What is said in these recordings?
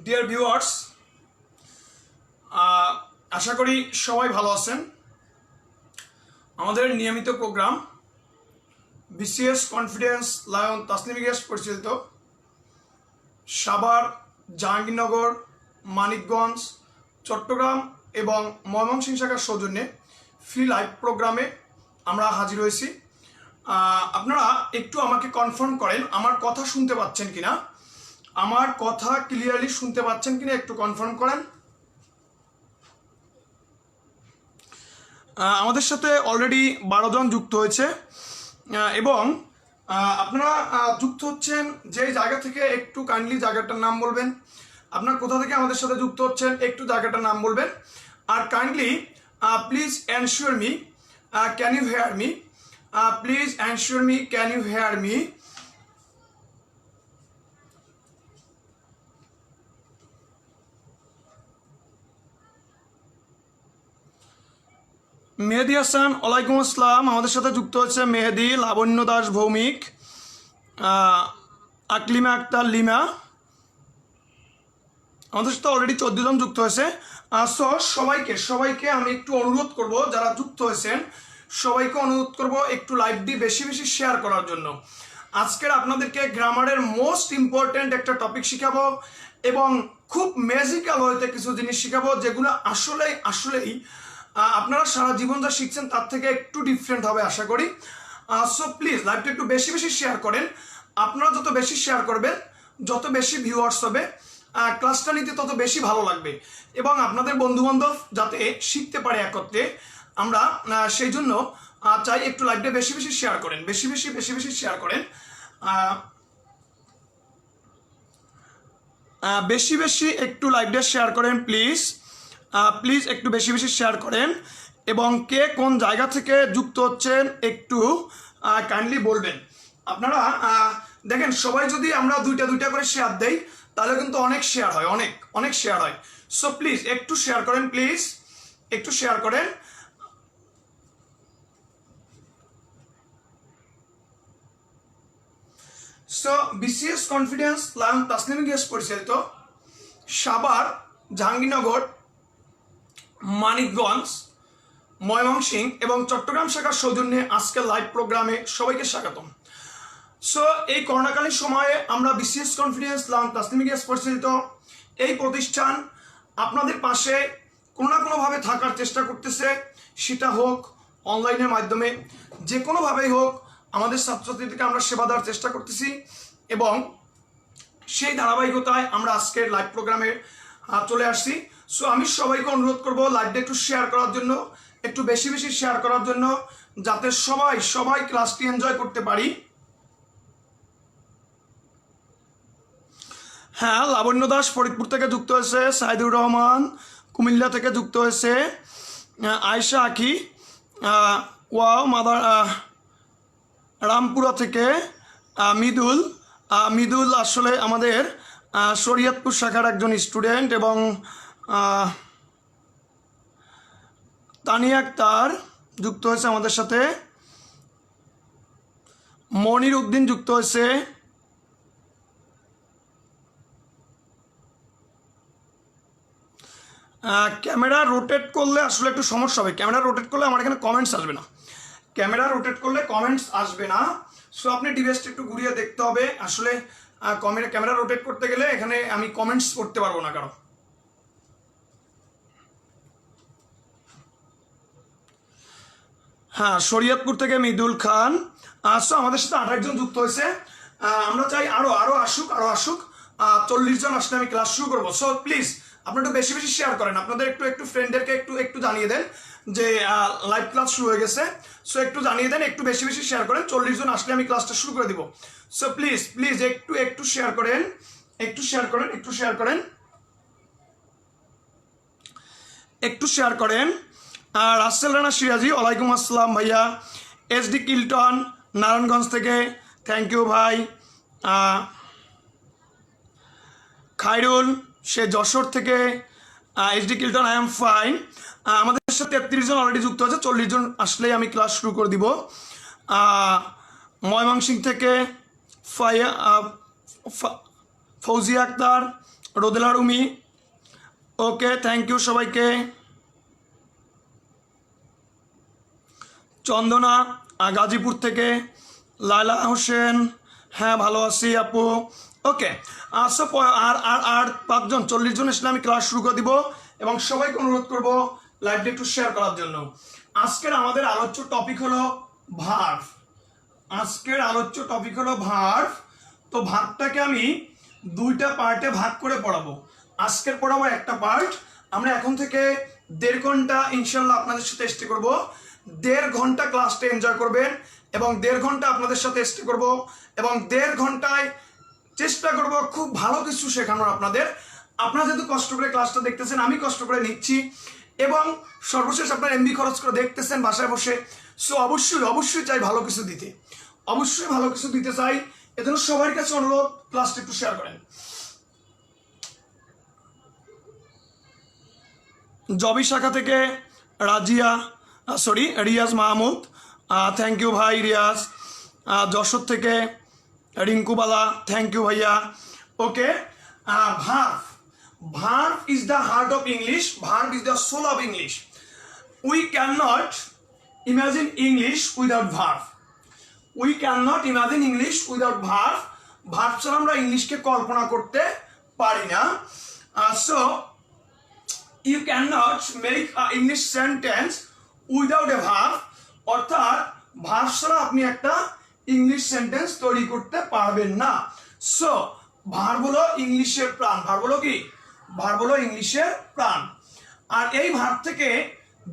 Dear viewers, আশা করি সবাই ভালো আছেন। আমাদের নিয়মিত programme BCS confidence lion Tasnim Ilias পরিচালিত সাভার, জাহাঙ্গীরনগর, মানিকগঞ্জ, চট্টগ্রাম এবং ময়মনসিংহ শাখার সৌজন্যে ফ্রি লাইভ প্রোগ্রামে আমরা হাজির হয়েছি। আপনারা একটু আমাকে কনফার্ম করেন আমার কথা শুনতে পাচ্ছেন কিনা, আমার কথা ক্লিয়ারলি শুনতে পাচ্ছেন কিনা একটু কনফার্ম করেন। আমাদের সাথে অলরেডি 12 জন যুক্ত হয়েছে এবং আপনারা যুক্ত হচ্ছেন যে জায়গা থেকে একটু কাইন্ডলি জায়গাটার নাম বলবেন। আপনার কোথা থেকে আমাদের সাথে যুক্ত হচ্ছেন একটু জায়গাটার নাম বলবেন। আর kindly please ensure me can you hear me, please ensure me can you hear me. Mehedi Hasan, ওয়ালাইকুম আসসালাম। আমাদের সাথে যুক্ত হচ্ছে মেহেদি, লাবণ্য দাস ভৌমিক, আকলিমা আক্তার লিমা। আমাদের সাথে অলরেডি 14 জন যুক্ত হয়েছে। সো সবাইকে আমি একটু অনুরোধ করব, যারা যুক্ত হয়েছেন সবাইকে অনুরোধ করব একটু লাইভটি বেশি বেশি শেয়ার করার জন্য। আজকের আপনাদেরকে গ্রামারের মোস্ট ইম্পর্ট্যান্ট একটা টপিক শিখাবো এবং খুব ম্যাজিক্যাল হইতে কিছু জিনিস শিখাবো যেগুলো আসলেই আপনারা সারা জীবন যা শিখছেন তার থেকে একটু ডিফারেন্ট হবে আশা করি। সো প্লিজ লাইভটা একটু বেশি বেশি শেয়ার করেন। আপনারা যত বেশি শেয়ার করবেন, যত বেশি ভিউয়ার্স হবে, ক্লাসটা নিতে তত বেশি ভালো লাগবে এবং আপনাদের বন্ধুবান্ধব যাতে শিখতে পারে একত্রে, আমরা সেই জন্য চাই একটু লাইভটা বেশি বেশি শেয়ার করেন, বেশি বেশি শেয়ার করেন, বেশি একটু লাইভটা শেয়ার করেন প্লিজ। প্লিজ একটু বেশি শেয়ার করেন এবং কে কোন জায়গা থেকে যুক্ত হচ্ছেন একটু কাইন্ডলি বলবেন। আপনারা দেখেন, সবাই যদি আমরা দুইটা করে শেয়ার দেই তাহলে কিন্তু অনেক শেয়ার হয়, অনেক শেয়ার হয়। সো প্লিজ একটু শেয়ার করেন, প্লিজ একটু শেয়ার করেন। So BCS confidence lion Tasnim Ilias পরিচালিত সাভার, জাহাঙ্গীরনগর, মানিকগঞ্জ, ময়মনসিংহ এবং চট্টগ্রাম শাখার সৌজন্যে আজকের লাইভ প্রোগ্রামে সবাইকে স্বাগতম। সো এই করোনাকালীন সময়ে আমরা BCS confidence lion Tasnim Ilias পরিচালিত এই প্রতিষ্ঠান আপনাদের পাশে কোনো না কোনোভাবে থাকার চেষ্টা করতেছে, সেটা হোক অনলাইনের মাধ্যমে, যে কোনোভাবেই হোক আমাদের ছাত্রছাত্রীদেরকে আমরা সেবা দেওয়ার চেষ্টা করতেছি এবং সেই ধারাবাহিকতায় আমরা আজকের লাইভ প্রোগ্রামে চলে আসছি। সো আমি সবাইকে অনুরোধ করব লাইভটা একটু শেয়ার করার জন্য, একটু বেশি শেয়ার করার জন্য, যাতে সবাই ক্লাসটি এনজয় করতে পারি। হ্যাঁ, লাবণ্য দাস ফরিদপুর থেকে যুক্ত হয়েছে, সাইদুর রহমান কুমিল্লা থেকে যুক্ত হয়েছে, আয়শা আখি মাদার রামপুরা থেকে, মিদুল আসলে আমাদের শরীয়তপুর শাখার একজন স্টুডেন্ট এবং তানিয়া আক্তার যুক্ত হয়েছে আমাদের সাথে, মনির উদ্দিন যুক্ত হয়েছে, ক্যামেরা রোটেট করলে আসলে একটু সমস্যা হবে। ক্যামেরা রোটেট করলে আমার এখানে কমেন্টস আসবে না, ক্যামেরা রোটেট করলে কমেন্টস আসবে না। সো আপনি ডিভাইসটা একটু ঘুরিয়ে দেখতে হবে। আসলে ক্যামেরা রোটেট করতে গেলে এখানে আমি কমেন্টস করতে পারবো না কারণ। হ্যাঁ, শরীয়তপুর থেকে মিদুল খান। সো আমাদের সাথে 28 জন যুক্ত হয়েছে। আমরা চাই আরো আসুক। 40 জন আসলে আমি ক্লাস শুরু করবো। সো প্লিজ আপনারা একটু বেশি শেয়ার করেন, আপনাদের একটু ফ্রেন্ডদেরকে একটু জানিয়ে দেন যে লাইভ ক্লাস শুরু হয়ে গেছে। সো একটু জানিয়ে দেন, একটু বেশি শেয়ার করেন। 40 জন আসলে আমি ক্লাসটা শুরু করে দিব। সো প্লিজ একটু শেয়ার করেন, একটু শেয়ার করেন। রাসেল রানা সিরাজি, ওয়ালাইকুম আসসালাম ভাইয়া। SD কিল্টন নারায়ণগঞ্জ থেকে, থ্যাংক ইউ ভাই। খায়রুল সে যশোর থেকে, SD Cleiton I am fine. আমাদের সাথে 33 জন অলরেডি যুক্ত আছে, 40 জন আসলেই আমি ক্লাস শুরু করে দিব। ময়মনসিংহ থেকে ফৌজিয়া আক্তার, রোদেলা রুমি, ওকে থ্যাংক ইউ সবাইকে। চন্দনা গাজীপুর থেকে, লায়লা হোসেন, হ্যাঁ ভালো আছি আপু। ওকে আসো আর আর আর 5 জন 40 জন আসলে আমি ক্লাস শুরু করে দিব এবং সবাইকে অনুরোধ করব লাইভটা একটু শেয়ার করার জন্য। আজকের আমাদের আলোচ্য টপিক হলো ভার্ব। আজকের আলোচ্য টপিক হলো ভার্ব। তো ভার্বটাকে আমি 2টা পার্টে ভাগ করে পড়াবো। আজকের পড়াবো একটা পার্ট। আমরা এখন থেকে 1.5 ঘন্টা ইনশাল্লাহ আপনাদের সাথে স্টে করবো। 1.5 ঘন্টা ক্লাসটা এনজয় করবেন এবং 1.5 ঘন্টা আপনাদের সাথে স্টে করব এবং 1.5 ঘন্টায় চেষ্টা করব খুব ভালো কিছু শেখানোর আপনাদের। আপনারা যেহেতু কষ্ট করে ক্লাসটা দেখতেছেন, আমি কষ্ট করে নিচ্ছি এবং সর্বশেষ আপনার এমবি খরচ করে দেখতেছেন বাসায় বসে। সো অবশ্যই অবশ্যই চাই ভালো কিছু দিতে, অবশ্যই ভালো কিছু দিতে চাই। এজন্য সবার কাছে অনুরোধ ক্লাসটা একটু শেয়ার করেন। জবি শাখা থেকে Razia, sorry Riaz Mahmud, thank you ভাই রিয়াজ। যশোর থেকে রিঙ্কুবালা, থ্যাংক ইউ ভাইয়া। Okay verb, verb is the heart of English, verb is the soul of English. We can not imagine English without verb, we can not imagine English without verb. Verb ছাড়া আমরা ইংলিশকে কল্পনা করতে পারি না। So you cannot make a English sentence without a verb, অর্থাৎ verb ছাড়া আপনি একটা ইংলিশ সেন্টেন্স তৈরি করতে পারবেন না। সো ভার্ব হলো ইংলিশের প্রাণ। ভার্ব হলো কি? ভার্ব হলো ইংলিশের প্রাণ। আর এই ভার্ব থেকে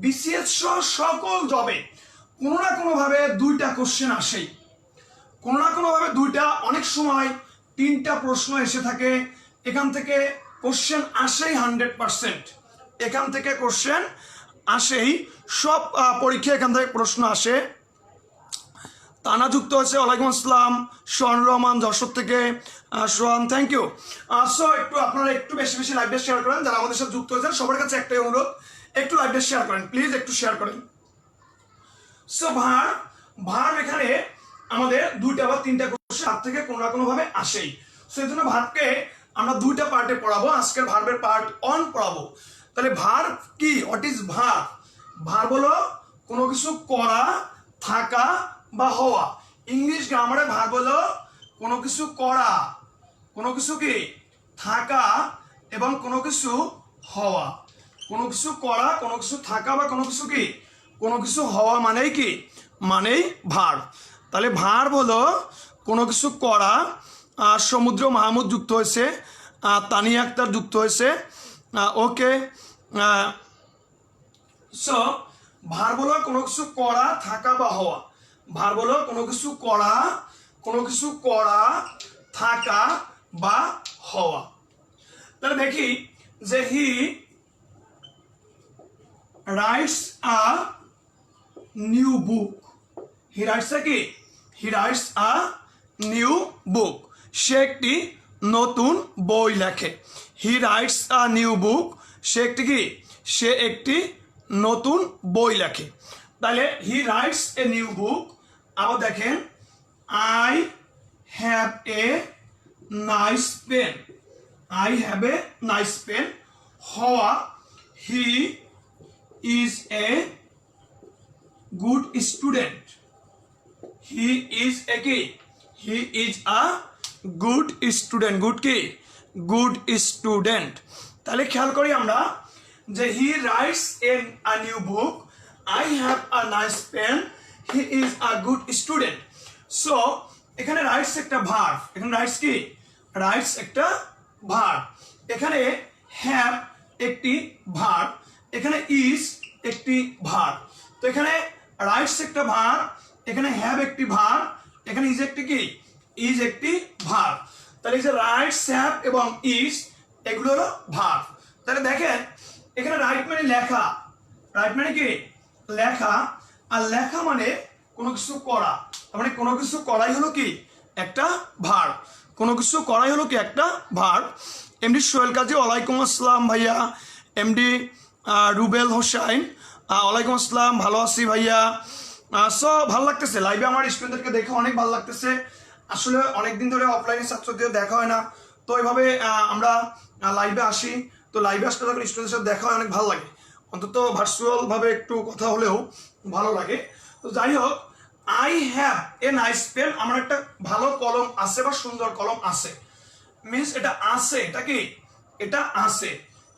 বিসিএস সহ সকল জবে কোনো না কোনোভাবে 2টা কোশ্চেন আসেই, কোনো না কোনোভাবে 2টা, অনেক সময় 3টা প্রশ্ন এসে থাকে। এখান থেকে কোশ্চেন আসেই 100%, এখান থেকে কোশ্চেন আসেই, সব পরীক্ষা এখান থেকে প্রশ্ন আসে। তানা যুক্ত হয়েছে, ওয়ালাইকুম আসসালাম। সোহান রহমান যশোর থেকে, সোহান থ্যাংক ইউ। সো একটু আপনারা একটু বেশি বেশি লাইভটা শেয়ার করেন, যারা আমাদের সাথে যুক্ত হয়েছেন সবার কাছে একটাই অনুরোধ, একটু লাইভটা শেয়ার করেন প্লিজ, একটু শেয়ার করেন। সো ভার্ব, ভার্ব এখানে আমাদের 2টা বা 3টা কোশ্চেন তার থেকে কোনো না কোনোভাবে আসেই। সো এই জন্য ভার্বকে আমরা 2টা পার্টে পড়াবো। আজকের ভার্বের পার্ট 1 পড়াবো। তাহলে ভার্ব কি? What is verb? ভার্ব হলো কোনো কিছু করা, থাকা বা হওয়া। ইংলিশ গ্রামারে ভার্ব হলো কোনো কিছু করা, কোনো কিছু কি থাকা এবং কোনো কিছু হওয়া। কোনো কিছু করা, কোনো কিছু থাকা বা কোনো কিছু কি কোনো কিছু হওয়া মানেই কি? মানেই ভার্ব। তাহলে ভার্ব হলো কোনো কিছু করা। সমুদ্র মাহমুদ যুক্ত হয়েছে, তানিয়া আক্তার যুক্ত হয়েছে, ওকে। সো ভার্ব হলো কোনো কিছু করা, থাকা বা হওয়া। ভার্ব হলো কোনো কিছু করা, কোনো কিছু করা, থাকা বা হওয়া। তাহলে দেখি যে he writes a new book. He writes কি? হি রাইটস আ নিউ বুক। সে একটি নতুন বই লেখে। হি রাইটস আ নিউ বুক। সে একটি কি? সে একটি নতুন বই লেখে। তাহলে he writes a new book. আবার দেখেন I have a nice pen. I have a nice pen. হওয়া he is a good student. He is a কি? He is a good student. Good কি? Good student. তাহলে খেয়াল করি আমরা যে he writes in a new book, I have a nice pen, he is a good student. So এখানে writes একটা verb. এখানে রাইটস কি? রাইটস একটা ভার্ব। এখানে হ্যাভ একটি ভার্ব, এখানে ইজ একটি ভার্ব। তো এখানে রাইটস একটা ভার্ব, এখানে হ্যাভ একটি ভার্ব, এখানে ইজ একটি কি? ইজ একটি ভার্ব। তাহলে এই যে রাইটস, হ্যাভ এবং ইজ এগুলো হলো ভার্ব। তাহলে দেখেন এখানে রাইট মানে লেখা, রাইট মানে কি? লেখা। আর লেখা মানে কোনো কিছু করা। তার মানে কোনো কিছু করাই হলো কি? একটা ভার্ব। কোনো কিছু করাই হলো কি? একটা ভার্ব। এমডি সোহেল কাজী, ওয়ালাইকুম আসসালাম ভাইয়া। এমডি রুবেল হোসাইন, ওয়ালাইকুম আসসালাম, ভালো আছি ভাইয়া। সো ভালো লাগতেছে লাইভে আমার স্টুডেন্টদেরকে দেখে, অনেক ভালো লাগতেছে। আসলে অনেকদিন ধরে অফলাইনে ছাত্রদের দেখা হয় না, তো এইভাবে আমরা লাইভে আসি, তো লাইভে আসলে যখন স্টুডেন্টের সাথে দেখা হয় অনেক ভালো লাগে, অন্তত ভার্চুয়ালভাবে একটু কথা হলেও ভালো লাগে। তো যাই হোক, I have a nice pen, আমার একটা ভালো কলম আছে বা সুন্দর কলম আছে, মিনস এটা আছে, এটা কি, এটা আছে।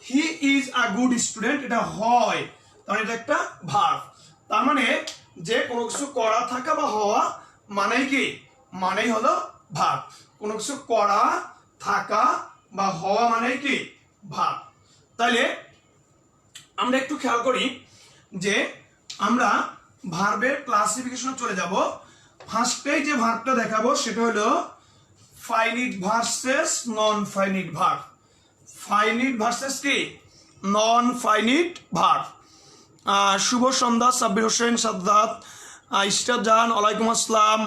হি ইজ আ গুড স্টুডেন্ট, এটা হয়, তার এটা একটা ভার্ব। তার মানে যে কোনো কিছু করা থাকা বা হওয়া মানেই কি, মানেই হলো ভার্ব। কোনো কিছু করা থাকা বা হওয়া মানেই কি, ভার্ব। তাহলে আমরা একটু খেয়াল করি যে আমরা ভার্বের ক্লাসিফিকেশনে চলে যাব। ফার্স্টেই যে ভার্বটা দেখাবো সেটা হলো ফাইনিট ভার্সেস নন ফাইনিট ভার্ব। ফাইনিট ভার্সেস কি, নন ফাইনিট ভার্ব। শুভ সন্ধ্যা সাব্বির হোসেন সাদ্দাত, ইস্টার জাহান ওয়ালাইকুম আসসালাম,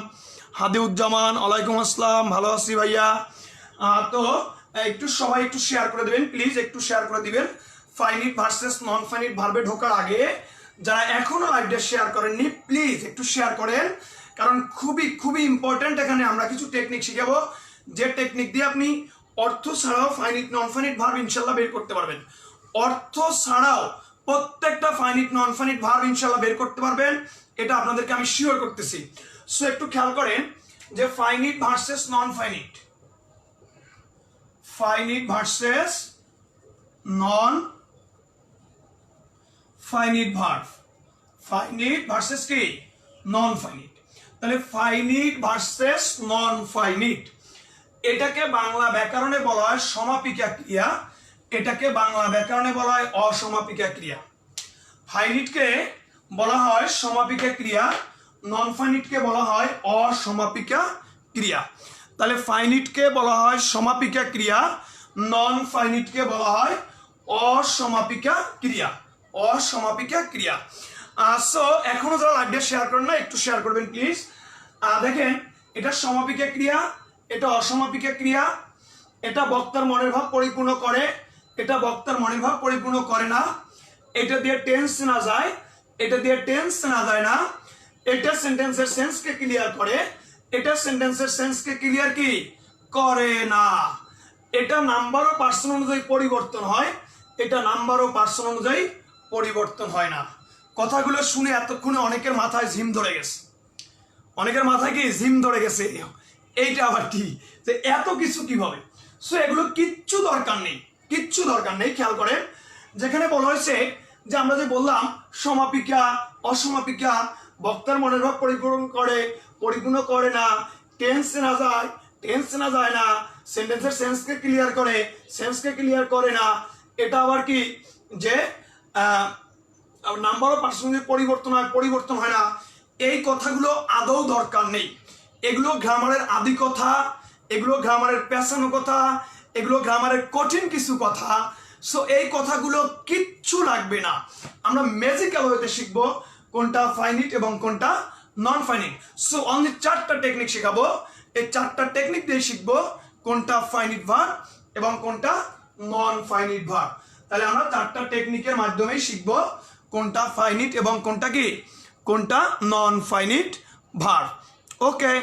হাদিউজ্জামান ওয়ালাইকুম আসসালাম, ভালো আছি ভাইয়া। তো একটু সবাই একটু শেয়ার করে দেবেন প্লিজ, একটু শেয়ার করে দিবেন। ফাইনিট ভার্সেস নন ফাইনিট ভার্বে ঢোকার আগে যারা এখনো লাইভটা শেয়ার করেননি প্লিজ একটু শেয়ার করেন, কারণ খুবই খুবই ইম্পর্টেন্ট। এখানে আমরা কিছু টেকনিক শিখাবো, যে টেকনিক দিয়ে আপনি অর্থ ছাড়াও ফাইনিট নন ফাইনিট ভার্ব ইনশাল্লাহ বের করতে পারবেন। অর্থ ছাড়াও প্রত্যেকটা ফাইনিট নন ফাইনিট ভার্ব ইনশাল্লাহ বের করতে পারবেন, এটা আপনাদেরকে আমি শিওর করতেছি। সো একটু খেয়াল করেন যে finite versus non finite, finite versus নন ফাইনিট ভার্ব, ফাইনিট ভার্সেস কি, নন ফাইনিট। তাহলে ফাইনিট ভার্সেস নন ফাইনিট, এটাকে বাংলা ব্যাকরণে বলা হয় সমাপিকা ক্রিয়া, এটাকে বাংলা ব্যাকরণে বলা হয় অসমাপিকা ক্রিয়া। ফাইনিটকে বলা হয় সমাপিকা ক্রিয়া, নন ফাইনিটকে বলা হয় অসমাপিকা ক্রিয়া। তাহলে ফাইনিটকে বলা হয় সমাপিকা ক্রিয়া, নন ফাইনিটকে বলা হয় অসমাপিকা ক্রিয়া, অসমাপিকা ক্রিয়া। সো এখনো যারা লাইভটা শেয়ার করেন না একটু শেয়ার করবেন প্লিজ। দেখেন, এটা সমাপিকা ক্রিয়া, এটা অসমাপিকা ক্রিয়া, এটা বক্তার মনের ভাব পরিপূর্ণ করে, এটা বক্তার মনের ভাব পরিপূর্ণ করে না, এটা দিয়ে টেন্স না যায়, এটা দিয়ে টেন্স না যায় না, এটা সেন্টেন্সের সেন্সকে ক্লিয়ার করে, এটা সেন্টেন্সের সেন্সকে ক্লিয়ার কি করে না, এটা নাম্বার ও পার্সন অনুযায়ী পরিবর্তন হয়, এটা নাম্বার ও পার্সন অনুযায়ী পরিবর্তন হয় না। কথাগুলো শুনে এতক্ষণে অনেকের মাথায় ঝিম ধরে গেছে, অনেকের মাথায় কি ঝিম ধরে গেছে, এইটা আবার কি, যে এত কিছু কিভাবে। সো এগুলো কিচ্ছু দরকার নেই, কিচ্ছু দরকার নেই। খেয়াল করেন, যেখানে বলা হয়েছে যে আমরা যে বললাম সমাপিকা অসমাপিকা, বক্তার মনের ভাব পরিপূর্ণ করে, পরিপূর্ণ করে না, টেন্স না যায়, টেন্স না যায় না, সেন্টেন্সের সেন্সকে ক্লিয়ার করে, সেন্সকে ক্লিয়ার করে না, এটা আবার কি যে নাম্বার অফ পার্সন পরিবর্তন হয়, পরিবর্তন হয় না, এই কথাগুলো আদৌ দরকার নেই। এগুলো গ্রামারের আদি কথা, এগুলো গ্রামারের পেছানো কথা, এগুলো গ্রামারের কঠিন কিছু কথা। সো এই কথাগুলো কিচ্ছু লাগবে না, আমরা ম্যাজিক্যাল ওয়েতে শিখবো কোনটা ফাইনিট এবং কোনটা নন ফাইনিট। সো অনলি 4টা টেকনিক শেখাবো, এই 4টা টেকনিক দিয়ে শিখবো কোনটা ফাইনিট ভার্ব এবং কোনটা নন ফাইনিট ভার্ব। তাহলে আমরা 4টা টেকনিকের মাধ্যমেই শিখবো কোনটা ফাইনিট এবং কোনটা কি, কোনটা নন ফাইনিট ভার্ব। ওকে,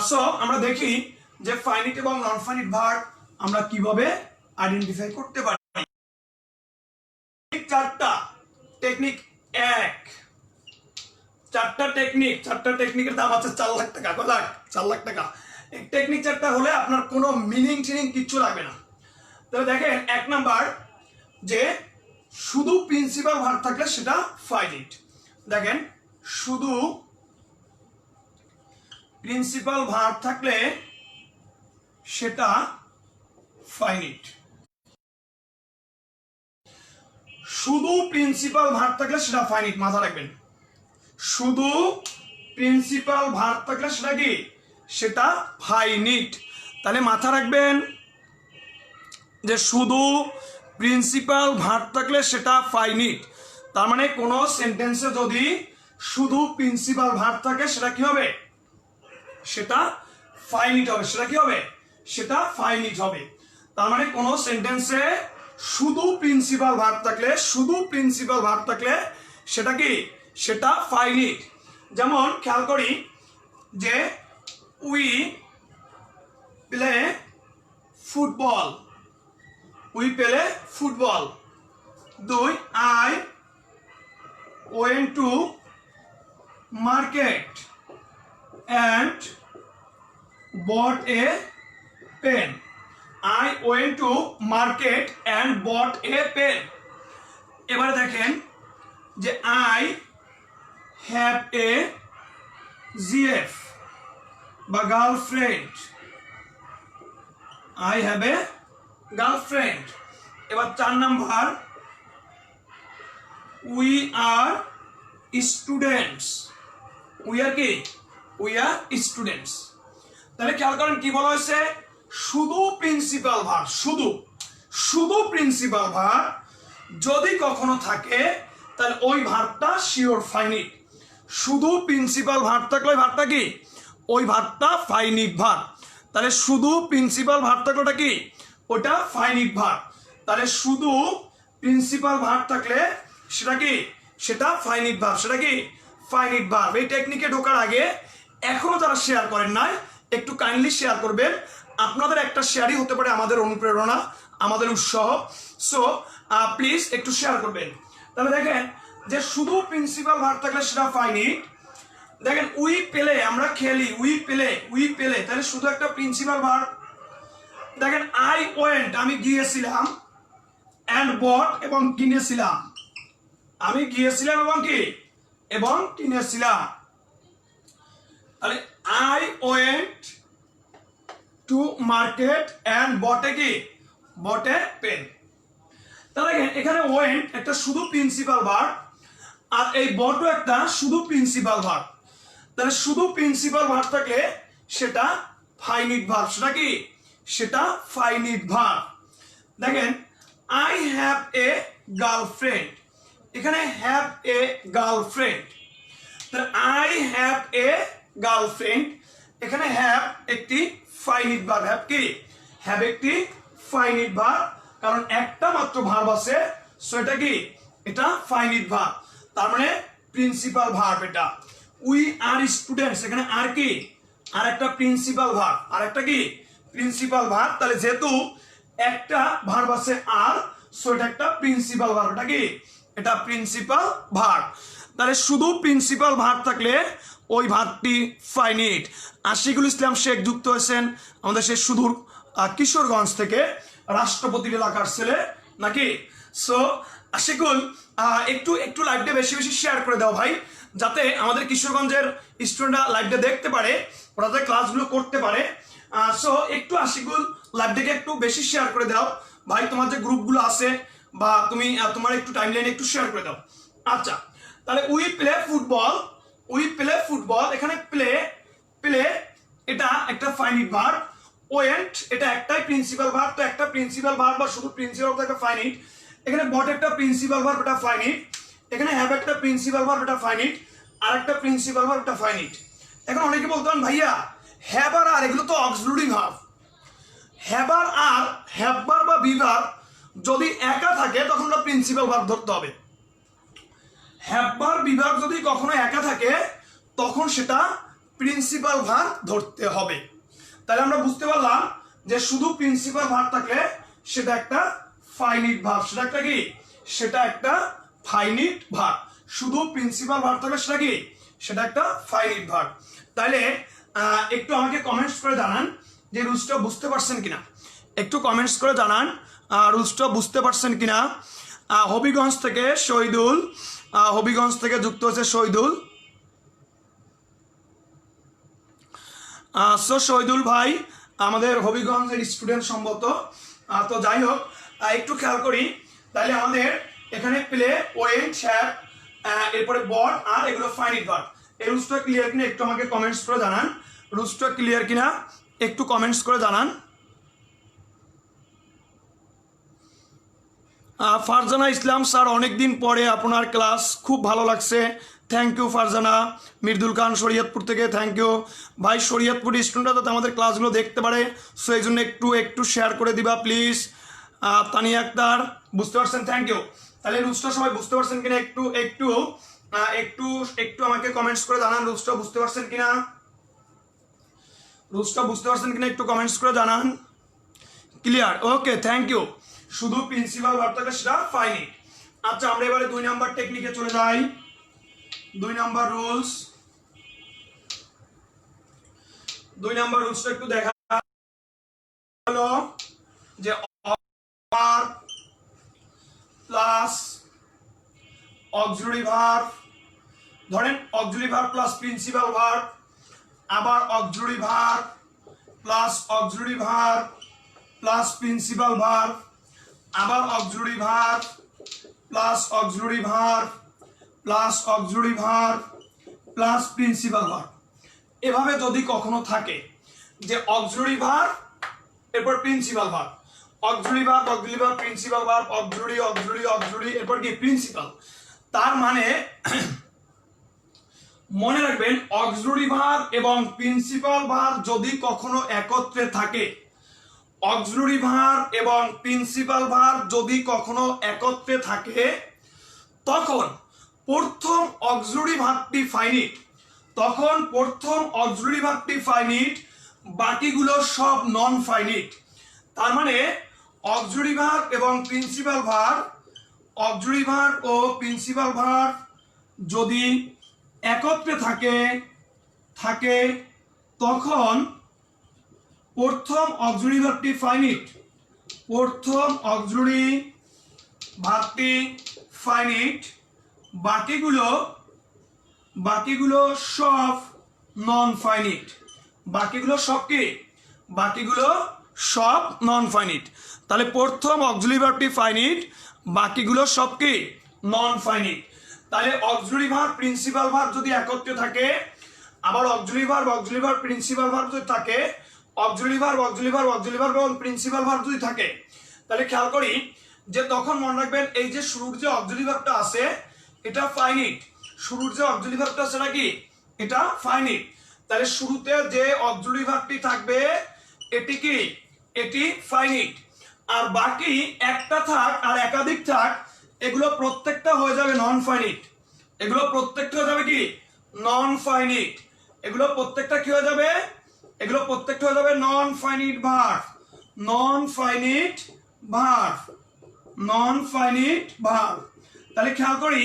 সো আমরা দেখি যে ফাইনিট এবং নন ফাইনিট ভার্ব আমরা কিভাবে আইডেন্টিফাই করতে পারি। 4টা টেকনিক, 4টা টেকনিক, 4টা টেকনিকের দাম আছে 4 লাখ টাকা, কত লাখ, 4 লাখ টাকা। এই টেকনিক 4টা হলে আপনার কোনো মিনিং টিনিং কিচ্ছু লাগবে না। তাহলে দেখেন, 1 নাম্বার যে শুধু প্রিন্সিপাল ভার্ব থাকলে সেটা ফাইনিট। দেখেন, শুধু প্রিন্সিপাল ভার্ব থাকলে সেটা ফাইনিট, শুধু প্রিন্সিপাল ভার্ব থাকলে সেটা ফাইনিট, মাথা রাখবেন। শুধু প্রিন্সিপাল ভার্ব থাকলে সেটা কি, সেটা ফাইনিট। তাহলে মাথা রাখবেন যে শুধু প্রিন্সিপাল ভার্ব থাকলে সেটা ফাইনিট। তার মানে কোনো সেন্টেন্সে যদি শুধু প্রিন্সিপাল ভার্ব থাকে সেটা কি হবে, সেটা ফাইনিট হবে, সেটা কি হবে, সেটা ফাইনিট হবে। তার মানে কোনো সেন্টেন্সে শুধু প্রিন্সিপাল ভার্ব থাকলে, শুধু প্রিন্সিপাল ভার্ব থাকলে সেটা কি, সেটা ফাইনিট। যেমন খেয়াল করি যে উই প্লে ফুটবল, উই পেলে football. 2 I went to market and bought a pen. I went to market and bought a pen. এবারে দেখেন যে I have a GF বা girlfriend, I have a girlfriend। এবার 4 number we are students, we are কি, we are students। তাহলে খেয়াল করেন কি বলা হয়েছে, শুধু প্রিন্সিপাল ভার্ব, শুধু প্রিন্সিপাল ভার্ব যদি কখনো থাকে তাহলে ওই ভার্বটা শিওর ফাইনিট। শুধু প্রিন্সিপাল ভার্ব থাকলে ওই ভার্বটা কি, ওই ভার্বটা ফাইনিট ভার্ব। তাহলে শুধু প্রিন্সিপাল ভার্ব থাকলে ওটা কি, ওটা ফাইনিট ভার্ব। তাহলে শুধু প্রিন্সিপাল ভার্ব থাকলে সেটা কি, সেটা ফাইনিট ভার্ব, সেটা কি ফাইনিট ভার্ব। এই টেকনিকে ঢোকার আগে এখনো যারা শেয়ার করেন নাই একটু কাইন্ডলি শেয়ার করবেন। আপনাদের একটা শেয়ারই হতে পারে আমাদের অনুপ্রেরণা, আমাদের উৎসাহ। সো প্লিজ একটু শেয়ার করবেন। তাহলে দেখেন যে শুধু প্রিন্সিপাল ভার্ব থাকলে সেটা ফাইনিট। দেখেন উই পেলে, আমরা খেলি, উই পেলে, তাহলে শুধু একটা প্রিন্সিপাল ভার্ব। দেখেন আই ওয়েন্ট, আমি গিয়েছিলাম, অ্যান্ড বট এবং কিনেছিলাম, আমি গিয়েছিলাম এবং কি, এবং কিনেছিলাম। তাহলে I went to market and bought a কি, বট এ পেন। তাহলে এখানে ওয়েন্ট একটা শুধু প্রিন্সিপাল ভার্ব আর এই বটও একটা শুধু প্রিন্সিপাল ভার্ব। তাহলে শুধু প্রিন্সিপাল ভার্ব থাকলে সেটা ফাইনিট ভার্ব, সেটা কি, সেটা ফাইনিট ভার্ব। দেখেন আই হ্যাভ এ গার্লফ্রেন্ড, এখানে হ্যাভ এ গার্লফ্রেন্ড। তাহলে আই হ্যাভ এ গার্লফ্রেন্ড, এখানে হ্যাভ একটি ফাইনিট ভার্ব, হ্যাভ কি, হ্যাভ একটি ফাইনিট ভার্ব, কারণ একটা মাত্র ভার্ব আছে, সো এটা কি, এটা ফাইনিট ভার্ব, তার মানে প্রিন্সিপাল ভার্ব এটা। উই আর স্টুডেন্টস, এখানে আর কি, আর একটা প্রিন্সিপাল ভার্ব, আর একটা কি প্রিন্সিপাল ভার্ব। তাহলে যেহেতু একটা ভার্ব আছে আর, সো এটা একটা প্রিন্সিপাল ভার্ব, এটা কি, এটা প্রিন্সিপাল ভার্ব। তাহলে শুধু প্রিন্সিপাল ভার্ব থাকলে ওই ভার্বটি ফাইনিট। আশিকুল ইসলাম শেখ যুক্ত হয়েছেন আমাদের সেই সুদূর কিশোরগঞ্জ থেকে, রাষ্ট্রপতির এলাকার ছেলে নাকি। সো আশিকুল একটু লাইভটা বেশি বেশি শেয়ার করে দাও ভাই, যাতে আমাদের কিশোরগঞ্জের স্টুডেন্টরা লাইভটা দেখতে পারে, ওরা যাতে ক্লাসগুলো করতে পারে। সো একটু আশিকুল লাইভটাকে একটু বেশি শেয়ার করে দাও ভাই, তোমার যে গ্রুপগুলো আছে বা তুমি তোমার একটু টাইমলাইনে একটু শেয়ার করে দাও। আচ্ছা, তাহলে we play football, we play football, এখানে প্লে, প্লে এটা একটা ফাইনিট ভার্ব। ওয়েন্ট এটা একটাই প্রিন্সিপাল ভার্ব, তো একটা প্রিন্সিপাল ভার্ব বা শুধু প্রিন্সিপাল ভার্ব একটা ফাইনিট। এখানে বট একটা প্রিন্সিপাল ভার্ব, এটা ফাইনিট। এখানে হ্যাভ একটা প্রিন্সিপাল ভার্ব, এটা ফাইনিট। আর একটা প্রিন্সিপাল ভার্ব, এটা ফাইনিট। এখন অনেকে বলতেন ভাইয়া হ্যাভ আর এগুলো তো অক্সিলারি ভার্ব, হ্যাবার আর হ্যাববার বা বিভার যদি একা থাকে তখন ওটা প্রিন্সিপাল ভার্ব ধরতে হবে। হ্যাববার বিভাগ যদি কখনো একা থাকে তখন সেটা প্রিন্সিপাল ভার্ব ধরতে হবে। তাহলে আমরা বুঝতে পারলাম যে শুধু প্রিন্সিপাল ভার্ব থাকলে সেটা একটা ফাইনিট ভার্ব, সেটা একটা কি, সেটা একটা ফাইনিট ভার্ব। শুধু প্রিন্সিপাল ভার্ব থাকলে সেটা কি, সেটা একটা ফাইনিট ভার্ব। তাহলে একটু আমাকে কমেন্টস করে জানান যে রুলসটা বুঝতে পারছেন কিনা, একটু কমেন্টস করে জানান রুলসটা বুঝতে পারছেন কিনা। হবিগঞ্জ থেকে শহীদুল, হবিগঞ্জ থেকে যুক্ত হয়েছে শহীদুল। সো শহীদুল ভাই আমাদের হবিগঞ্জের স্টুডেন্ট সম্ভবত। তো যাই হোক একটু খেয়াল করি, তাহলে আমাদের এখানে প্লে, ওয়েন্ট, হ্যাভ, এরপরে বট আর এগুলো ফাইনিট ভার্ব। এই রুলসটা ক্লিয়ার কিনা একটু আমাকে কমেন্টস করে জানান, রুলসটা ক্লিয়ার কিনা একটু কমেন্টস করে জানান। ফারজানা ইসলাম স্যার, অনেকদিন পরে আপনার ক্লাস, খুব ভালো লাগছে, থ্যাংক ইউ ফারজানা। মৃদুল খান শরীয়তপুর থেকে, থ্যাংক ইউ ভাই। শরীয়তপুর স্টুডেন্টরা যাতে আমাদের ক্লাসগুলো দেখতে পারে, সো এই জন্য একটু শেয়ার করে দিবা প্লিজ। তানিয়া আক্তার, বুঝতে পারছেন, থ্যাংক ইউ। তাহলে রুলসটা সবাই বুঝতে পারছেন কিনা একটু একটু একটু একটু আমাকে কমেন্টস করে জানান রুলসটা বুঝতে পারছেন কিনা, রুলসটা বুঝতে পারছেন কিনা একটু কমেন্টস করে জানান। Clear, okay, thank you. শুধু প্রিন্সিপাল ভার্ব থাকলে সেটা ফাইনিট। আচ্ছা, আমরা এবারে 2 নাম্বার টেকনিকে চলে যাই। 2 নাম্বার রুলস, 2 নাম্বার রুলসটা একটু দেখা হলো যে ভার্ব প্লাস অক্সিলারি ভার্ব, ধরেন auxiliary verb plus principal verb, আবার auxiliary verb plus auxiliary verb plus principal verb, আবার auxiliary verb plus auxiliary verb plus auxiliary verb plus principal verb. এভাবে যদি কখনো থাকে যে অক্সিলারি ভার্ব এরপর principal verb, auxiliary verb auxiliary verb principal verb, auxiliary auxiliary auxiliary এরপর কি principal, তার মানে মনে রাখবেন অক্সিলারি ভার্ব এবং প্রিন্সিপাল ভার্ব যদি কখনো একত্রে থাকে, অক্সিলারি ভার্ব এবং প্রিন্সিপাল ভার্ব যদি কখনো একত্রে থাকে, তখন প্রথম অক্সিলারি ভার্বটি ফাইনিট, তখন প্রথম অক্সিলারি ভার্বটি ফাইনিট, বাকিগুলো সব নন ফাইনিট। তার মানে অক্সিলারি ভার্ব এবং প্রিন্সিপাল ভার্ব, অক্সিলারি ভার্ব ও প্রিন্সিপাল ভার্ব যদি একত্রে থাকে তখন প্রথম অক্সিলারি ভার্বটি ফাইনিট, প্রথম অক্সিলারি ভার্বটি ফাইনিট, বাকিগুলো সব নন ফাইনিট, বাকিগুলো সব কি, বাকিগুলো সব নন ফাইনিট। তাহলে প্রথম অক্সিলারি ভার্বটি ফাইনিট, বাকিগুলো সব কি নন ফাইনিট। তাহলে অক্সিলারি ভার্ব প্রিন্সিপাল ভার্ব যদি একত্রে থাকে, আবার অক্সিলারি ভার্ব প্রিন্সিপাল ভার্ব যদি থাকে, অক্সিলারি ভার্ব এবং প্রিন্সিপাল ভার্ব যদি থাকে, তাহলে খেয়াল করি যে তখন মনে রাখবেন এই যে শুরুর যে অক্সিলারি ভার্বটা আছে এটা ফাইনিট, শুরুর যে অক্সিলারি ভার্বটা আছে নাকি এটা ফাইনিট। তাহলে শুরুতে যে অক্সিলারি ভার্বটি থাকবে এটি কি, এটি ফাইনিট। আর বাকি একটা থাক আর একাধিক থাক, এগুলো প্রত্যেকটা হয়ে যাবে নন ফাইনিট, এগুলো প্রত্যেকটা হয়ে যাবে কি নন ফাইনিট, এগুলো প্রত্যেকটা কি হয়ে যাবে, এগুলো প্রত্যেকটা হয়ে যাবে নন finite verb, non finite verb, non finite verb. তাহলে খেয়াল করি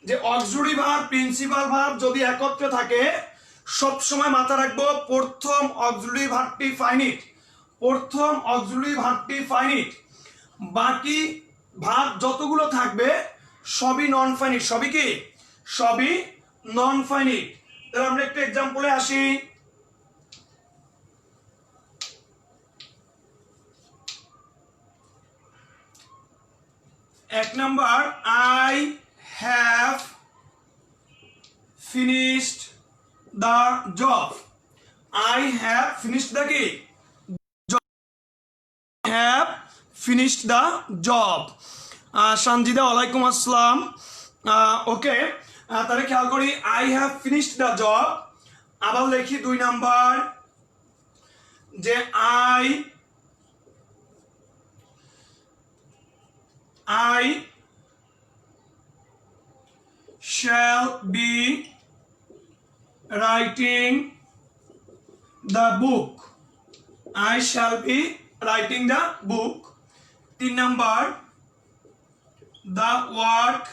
যে অক্সিলারি ভার্ব প্রিন্সিপাল ভার্ব যদি একত্রে থাকে, সব সময় মাথায় রাখবো প্রথম অক্সিলারি ভার্বটি ফাইনিট, প্রথম অক্সিলারি ভার্বটি ফাইনিট, বাকি ভার্ব যতগুলো থাকবে সবই নন ফাইনিট, সবই কি, সবই নন ফাইনিট। তাহলে আমরা একটা এক্সাম্পলে আসি। এক number, I have finished the job, I have finished the কি, have finished the job. Sanjida ওয়ালাইকুম আসসালাম, ওকে। তাহলে খেয়াল করি I have finished the job, আবার লিখি 2 নাম্বার যে I shall be writing the book, I shall be writing the book। 3 number, the work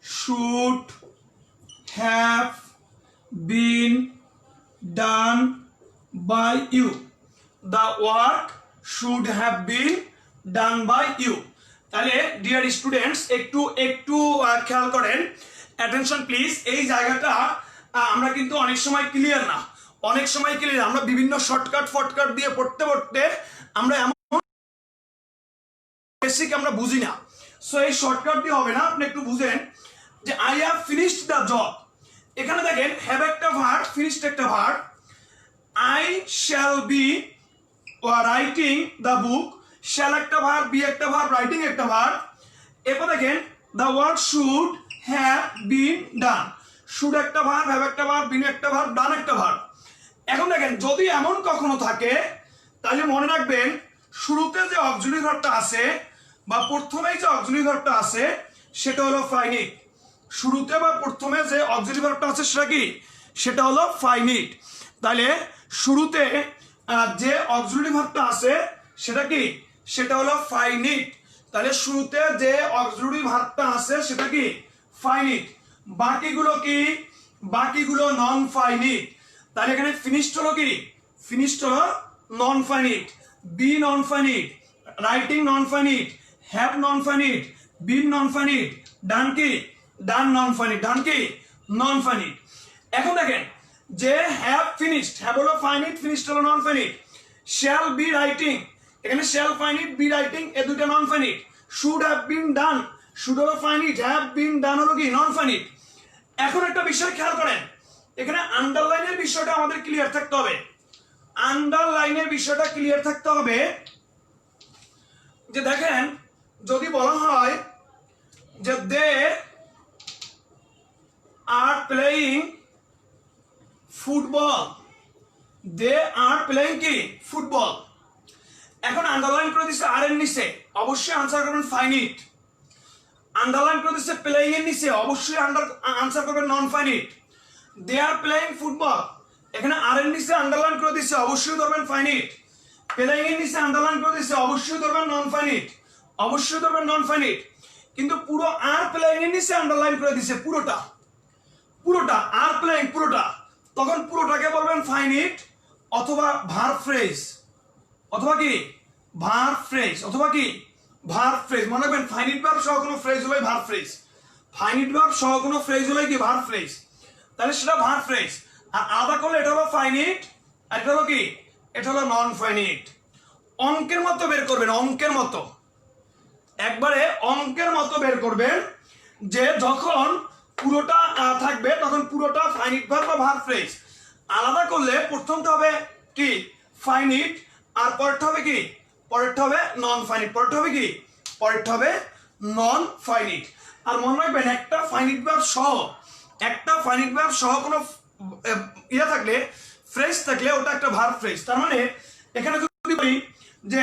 should have been done by you, the work should have been done by you। তাহলে dear students একটু খেয়াল করেন, attention please. এই জায়গাটা আমরা কিন্তু অনেক সময় ক্লিয়ার না, অনেক সময় ক্লিয়ার, আমরা বিভিন্ন শর্টকাট দিয়ে পড়তে আমরা এমন বেসিক আমরা বুঝি না। সো এই শর্টকাট দিয়ে হবে না, আপনি একটু বুঝেন যে I have finished the job, এখানে দেখেন হ্যাভ একটা ভার্ব, ফিনিশড একটা verb, I shall be writing the book, shall একটা ভার্ব, বি একটা ভার্ব, রাইটিং একটা ভার্ব। এরপর দেখেন the work should have been done, should একটা ভার্ব, হ্যাভ একটা ভার্ব, বিন একটা ভার্ব, ডান একটা ভার্ব। এখন দেখেন যদি এমন কখনো থাকে তাহলে মনে রাখবেন শুরুতে যে অক্সিলারি ভার্বটা আছে বা প্রথমেই যে অক্সিলারি ভার্বটা আছে সেটা হলো ফাইনিট, শুরুতে বা প্রথমে যে অক্সিলারি ভার্বটা আছে সেটা কি, সেটা হলো ফাইনিট। তাহলে শুরুতে যে অক্সিলারি ভার্বটা আছে সেটা কি? সেটা হলো ফাইনিট। তাহলে শুরুতে যে অক্সিলারি ভার্বটা আছে সেটা কি? ফাইনিট। বাকিগুলো কি? বাকিগুলো নন ফাইনিট। তাহলে এখানে ফিনিশড হলো কি? ফিনিশড হলো non finite. Be non finite, writing non finite, have non finite, been non finite, done কি? Done non finite. ডান কি? Non finite. এখন দেখেন যে হ্যাভ ফিনিশড, হ্যাভ হলো ফাইনিট, ফিনিশড হলো non finite. Shall be writing, এখানে shall finite, be writing, এ দুটো non finite. Should have been done, should হলো ফাইনিট, হ্যাভ বিন ডান হলো কি? Non finite. এখন একটা বিষয় খেয়াল করেন, এখানে আন্ডারলাইনের বিষয়টা আমাদের ক্লিয়ার থাকতে হবে। আন্ডারলাইনের বিষয়টা ক্লিয়ার থাকতে হবে যে দেখেন যদি বলা হয় যে they are playing football, they are playing কি? ফুটবল। এখন আন্ডারলাইন করে দিচ্ছে আর এর নিচে, অবশ্যই আনসার করবেন ফাইনিট। আন্ডারলাইন করে দিচ্ছে প্লেয়িং এর নিচে, অবশ্যই আনসার করবেন non finite. They are playing football, এখানে আর এর নিচে আন্ডারলাইন করে দিচ্ছে, অবশ্যই ধরবেন ফাইনিট। প্লেয়িং এর নিচে আন্ডারলাইন করে দিচ্ছে, অবশ্যই ধরবেন নন ফাইনিট, অবশ্যই ধরবেন নন ফাইনিট। কিন্তু পুরো আর প্লেয়িং এর নিচে আন্ডারলাইন করে দিচ্ছে, পুরোটা পুরোটা আর প্লেয়িং পুরোটা, তখন পুরোটাকে বলবেন ফাইনিট অথবা ভার্ব ফ্রেজ, অথবা কি? ভার্ব ফ্রেজ, অথবা কি? Verb phrase. মনে রাখবেন ফাইনিট ভার্ব সহ কোনো ফ্রেজ হলেই ভার্ব ফ্রেজ। ফাইনিট ভার্ব সহ কোনো ফ্রেজ হলেই কি? Verb phrase. তাহলে সেটা ভার্ব ফ্রেজ। আর আলাদা করলে এটা হলো ফাইনিট, আর এটা হলো কি? এটা হলো নন ফাইনিট। অঙ্কের মতো বের করবেন, অঙ্কের মতো, একবারে অঙ্কের মতো বের করবেন যে যখন পুরোটা থাকবে তখন পুরোটা ফাইনিট ভার্ব বা ভার্ব ফ্রেজ। আলাদা করলে প্রথমটা হবে কি? ফাইনিট, আর পরেরটা হবে কি? পরেরটা হবে নন ফাইনিট। পরেরটা হবে কি? পরেরটা হবে নন ফাইনিট। আর মনে রাখবেন একটা ফাইনিট ভার্ব সহ, একটা ফাইনিট ভার্ব সহ কোনো ইয়ে থাকলে, ফ্রেজ থাকলে ওটা একটা ভার্ব ফ্রেজ। তার মানে এখানে যদি বলি যে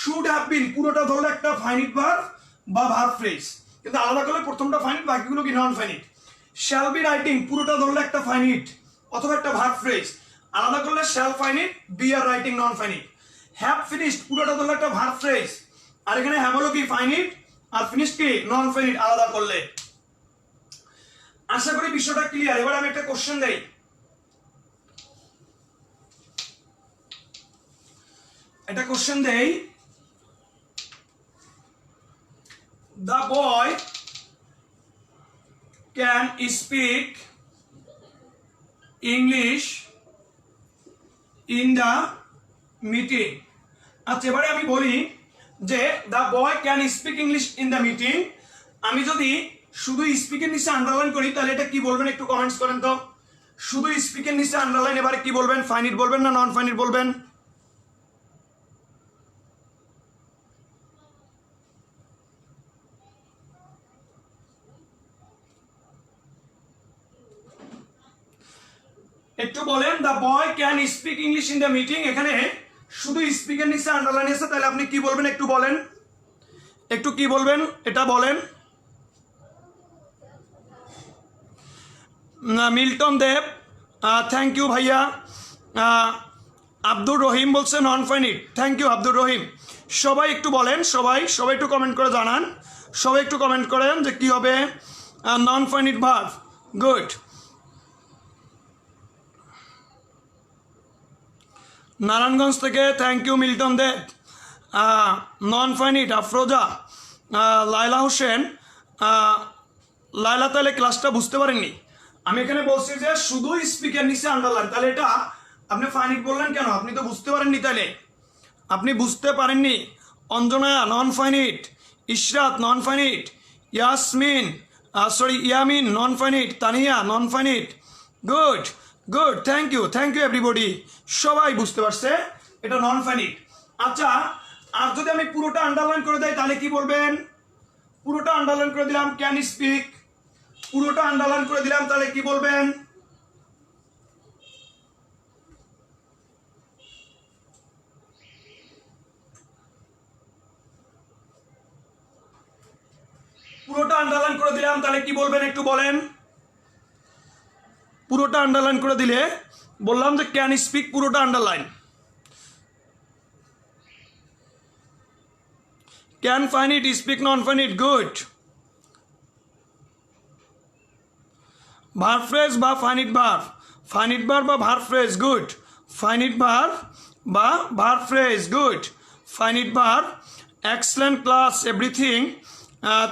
শুড হ্যাভ বিন, পুরোটা ধরলে একটা ফাইনিট ভার্ব বা ভার্ব ফ্রেজ, কিন্তু আলাদা করলে প্রথমটা ফাইনিট, বাকিগুলো কি? Non finite. Shall be writing, পুরোটা ধরলে একটা ফাইনিট অথবা একটা ভার্ব ফ্রেজ, আলাদা করলে shall finite, be are writing non finite. Have finished, পুরোটা ধরলে একটা ভার্ব ফ্রেজ, আর এখানে হ্যাভ হলো কি? ফাইনিট, আর ফিনিশড কি? নন ফাইনিট, আলাদা করলে। আশা করি বিষয়টা ক্লিয়ার। এবার আমি একটা কোশ্চেন দেই। একটা কোশ্চেন দেই। The boy can speak English in the meeting. আচ্ছা এবারে আমি বলি যে the boy can speak English in the meeting, আমি যদি শুধু স্পিকের নিচে আন্ডারলাইন করি তাহলে এটা কি বলবেন? একটু কমেন্টস করেন তো। শুধু স্পিকের নিচে আন্ডারলাইন, এবারে কি বলবেন? ফাইনিট বলবেন না নন ফাইনিট বলবেন? একটু বলেন। The boy can speak English in the meeting, এখানে শুধু স্পিকের নিচে আন্ডারলাইন আছে, তাহলে আপনি কি বলবেন? একটু বলেন, একটু কি বলবেন এটা বলেন। মিল্টন দেব, থ্যাংক ইউ ভাইয়া। আব্দুর রহিম বলছে non finite, thank you Abdur Rahim. সবাই একটু বলেন, সবাই সবাই একটু কমেন্ট করে জানান, সবাই একটু কমেন্ট করেন যে কি হবে non finite verb. Good. Narayanganj থেকে thank you Milton Deb. Non finite Afroza, Laila Hossain. Laila তাহলে ক্লাসটা বুঝতে পারেননি। আমি এখানে বলছি যে শুধু স্পিকের নিচে আন্ডারলাইন, তাহলে এটা আপনি ফাইনিট বললেন কেন? আপনি তো বুঝতে পারেননি, তাহলে আপনি বুঝতে পারেননি। Anjana non finite, Ishrat non finite, Yasmin Yamin non finite, Tania non finite. Good good, thank you everybody. সবাই বুঝতে পারছে এটা নন ফাইনিট। আচ্ছা আর যদি আমি পুরোটা আন্ডারলাইন করে দেই তাহলে কি বলবেন? পুরোটা আন্ডারলাইন করে দিলাম ক্যান স্পিক, পুরোটা আন্ডারলাইন করে দিলাম তাহলে কি বলবেন? পুরোটা আন্ডারলাইন করে দিলাম তাহলে কি বলবেন? একটু বলেন। পুরোটা আন্ডারলাইন করে দিলে বললাম যে ক্যান স্পিক, পুরোটা underline. can finite speak non finite good verb phrase বা finite verb বা verb phrase good finite verb বা verb phrase good finite verb excellent class everything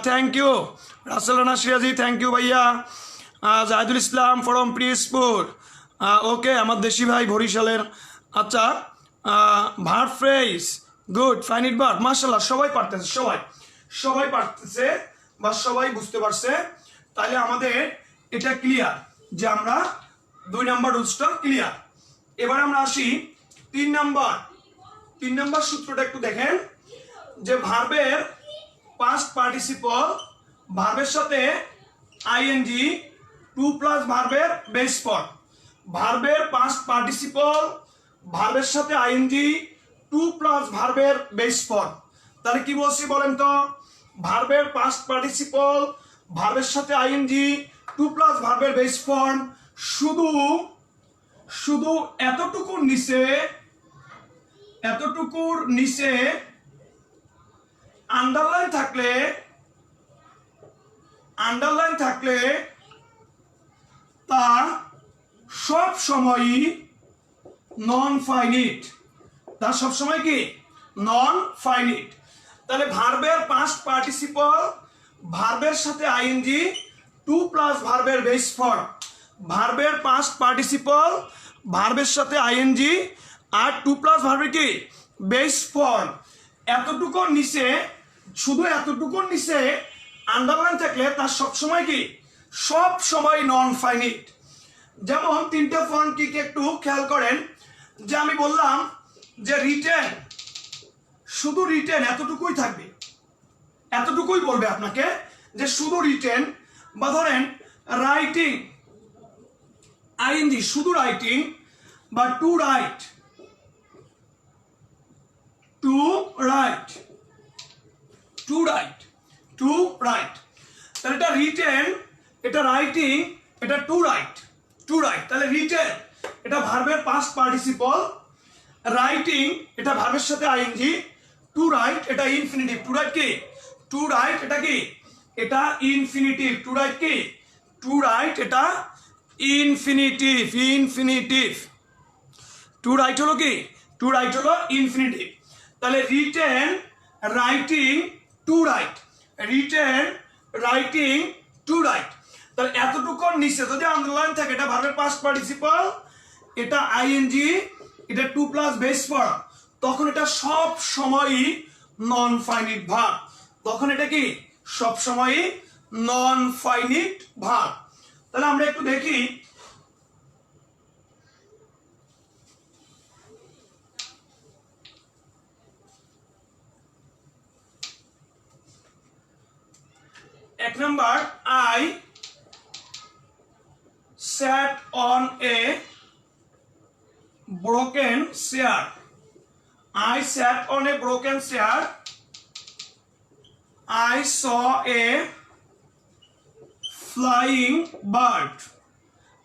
thank you Russell Rana Shirazi thank you ভাইয়া জাহিদুল ইসলাম from প্রিসপুর ওকে আমার দেশি ভাই বরিশালের আচ্ছা verb phrase good finite verb মাশাআল্লাহ সবাই পারতেছে সবাই পারতেছে বা সবাই বুঝতে পারছে তাহলে আমাদের এটা ক্লিয়ার যে আমরা 2 নাম্বার রুলসটা ক্লিয়ার এবার আমরা আসি 3 নাম্বার সূত্রটা একটু দেখেন যে ভার্বের পাস্ট পার্টিসিপল ভার্বের সাথে আইএনজি 2 প্লাস ভার্বের বেস ফর্ম ভার্বের পাস্ট পার্টিসিপল ভার্বের সাথে আইএনজি 2 প্লাস ভার্বের বেস ফর্ম তাহলে কি বলছি বলেন তো ভার্বের পাস্ট পার্টিসিপল ভার্বের সাথে আইএনজি 2 প্লাস ভার্বের বেস ফর্ম শুধু এতটুকুর নিচে আন্ডারলাইন থাকলে তা সব সময়ই নন ফাইনিট কি নন ফাইনিট তাহলে ভার্বের পাস্ট পার্টিসিপল ভার্বের সাথে আইএনজি 2 প্লাস ভার্বের বেস ফর্ম ভার্বের পাস্ট পার্টিসিপল ভার্বের সাথে আইএনজি আর 2 প্লাস ভার্বের কি বেস ফর্ম শুধু এতটুকুর নিচে আন্ডারলাইন থাকলে তার সব সময় নন ফাইনিট যেমন 3টা ফর্ম কি একটু খেয়াল করেন যে আমি বললাম যে রিটেন শুধু রিটেন এতটুকুই বলবে আপনাকে যে শুধু রিটেন বা ধরেন রাইটিং আইএনজি শুধু রাইটিং বা টু রাইট তাহলে এটা রিটেন এটা রাইটিং এটা টু রাইট তাহলে রিটেন এটা ভার্বের পাস্ট পার্টিসিপল রাইটিং এটা ভার্বের সাথে আইএনজি টু রাইট এটা ইনফিনিটিভ টু রাইট কি টু রাইট এটা কি এটা ইনফিনিটিভ টু রাইট কি টু রাইট এটা ইনফিনিটিভ টু রাইট হলো কি টু রাইট হলো ইনফিনিটিভ তাহলে রিটেন রাইটিং টু রাইট তাহলে এতটুকুর নিচে যদি আন্ডারলাইন থাকে এটা ভার্বের পাস্ট পার্টিসিপল এটা আইএনজি এটা 2 প্লাস বেস ফর্ম তখন এটা সব সময়ই নন ফাইনিট ভার্ব তখন এটা কি সব সময়ই নন ফাইনিট ভার্ব তাহলে আমরা একটু দেখি এক number I sat on a broken chair. I sat on a broken chair. I saw a flying bird.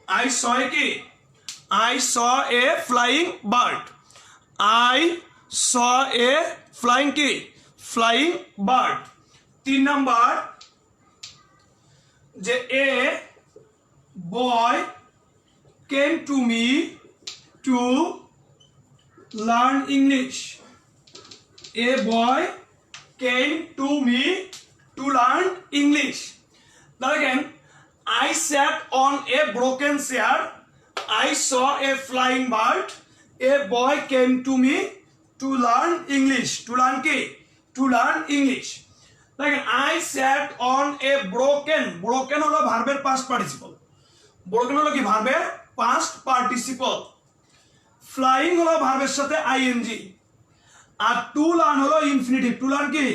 I saw a flying bird. I saw a flying bird. 3 number যে a boy came to me to learn English. A boy came to me to learn English. Now again, I sat on a broken chair. I saw a flying bird. A boy came to me to learn English. To learn English. Again, I sat on a broken হলো ভার্বের past participle broken হলো কি ভার্বের past participle flying হলো ভার্বের সাথে ING R to learn হলো infinitive to learn কি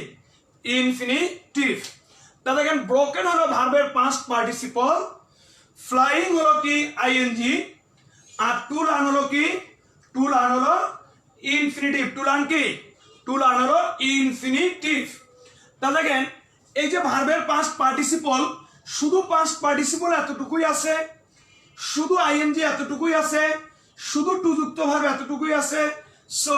ইনফিনিটিভ তাহলে দেখেন ব্রোকেন হলো ভার্বের পাস্ট পার্টিসিপল ফ্লাইং হলো কি আইএনজি আর টু লার্ন হলো কি টু লার্ন হলো ইনফিনিটিভ টু লার্ন হলো ইনফিনিটিভ তাহলে দেখেন এই যে ভার্বের পাস্ট পার্টিসিপল শুধু পাস্ট পার্টিসিপল এতটুকুই আছে শুধু আইএনজি এতটুকুই আছে শুধু টু যুক্ত ভার্ব এতটুকুই আছে সো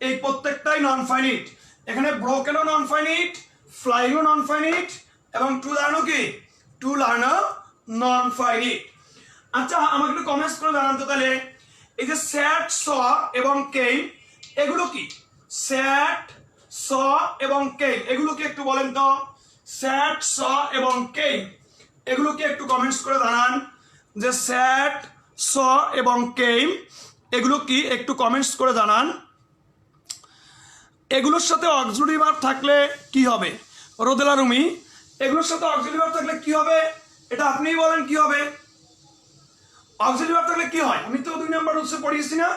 এই প্রত্যেকটাই নন ফাইনিট এখানে ব্রোকেনও নন ফাইনিট, ফ্লাইংও নন ফাইনিট এবং টু লার্নও কি, টু লার্নও নন ফাইনিট। আচ্ছা আমাকে একটু কমেন্টস করে জানান তো তাহলে এই যে স্যাট, স এবং কেইম এগুলো কি? স্যাট, স এবং কেইম এগুলো কি একটু বলেন তো? স্যাট, স এবং কেইম এগুলো কি একটু কমেন্টস করে জানান যে স্যাট, স এবং কেইম এগুলো কি একটু কমেন্টস করে জানান। এগুলোর সাথে অক্সিলারি ভার্ব থাকলে কি হবে? রোদেলা রুমি, এগুলোর সাথে অক্সিলারি ভার্ব থাকলে কি হবে? এটা আপনিই বলেন কি হবে? অক্সিলারি ভার্ব থাকলে কি হয়? আমি তো 2 নাম্বার রুলসে পড়িয়েছি না,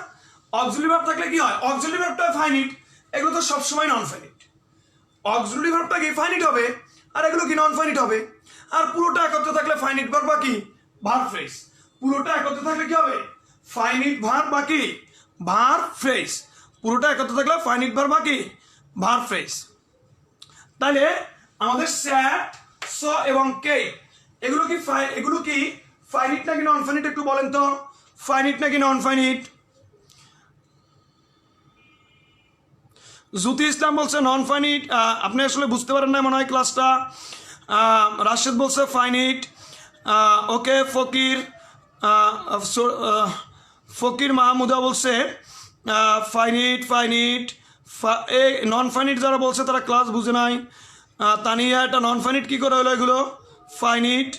অক্সিলারি ভার্ব থাকলে কি হয়? অক্সিলারি ভার্বটা ফাইনিট, এগুলো তো সবসময় নন ফাইনিট। অক্সিলারি ভার্বটা কি ফাইনিট হবে আর এগুলো কি নন ফাইনিট হবে। আর পুরোটা একত্রে থাকলে ফাইনিট ভার্ব বা কি ভার্ব ফ্রেজ, পুরোটা একত্রে থাকলে কি হবে? ফাইনিট ভার্ব বা কি ভার্ব ফ্রেজ, পুরোটা একত্রে থাকলে ফাইনিট ভার্ব বা কি ভার্ব ফ্রেজ। তাহলে আমাদের স্যাট, স এবং কে এগুলো কি ফাইনিট নাকি নন ফাইনিট একটু বলেন তো? ফাইনিট নাকি নন ফাইনিট? জ্যোতি ইসলাম বলছে নন ফাইনিট। আপনি আসলে বুঝতে পারেন না মনে হয় ক্লাসটা। রাশেদ বলছে ফাইনিট। ওকে ফকির, ফকির মাহমুদা বলছে ফাইনিট ফাইনিট। এই নন ফাইনিট যারা বলছে তারা ক্লাস বুঝে নাই। তানিয়া এটা নন ফাইনিট কী করে হলো এগুলো? ফাইনিট।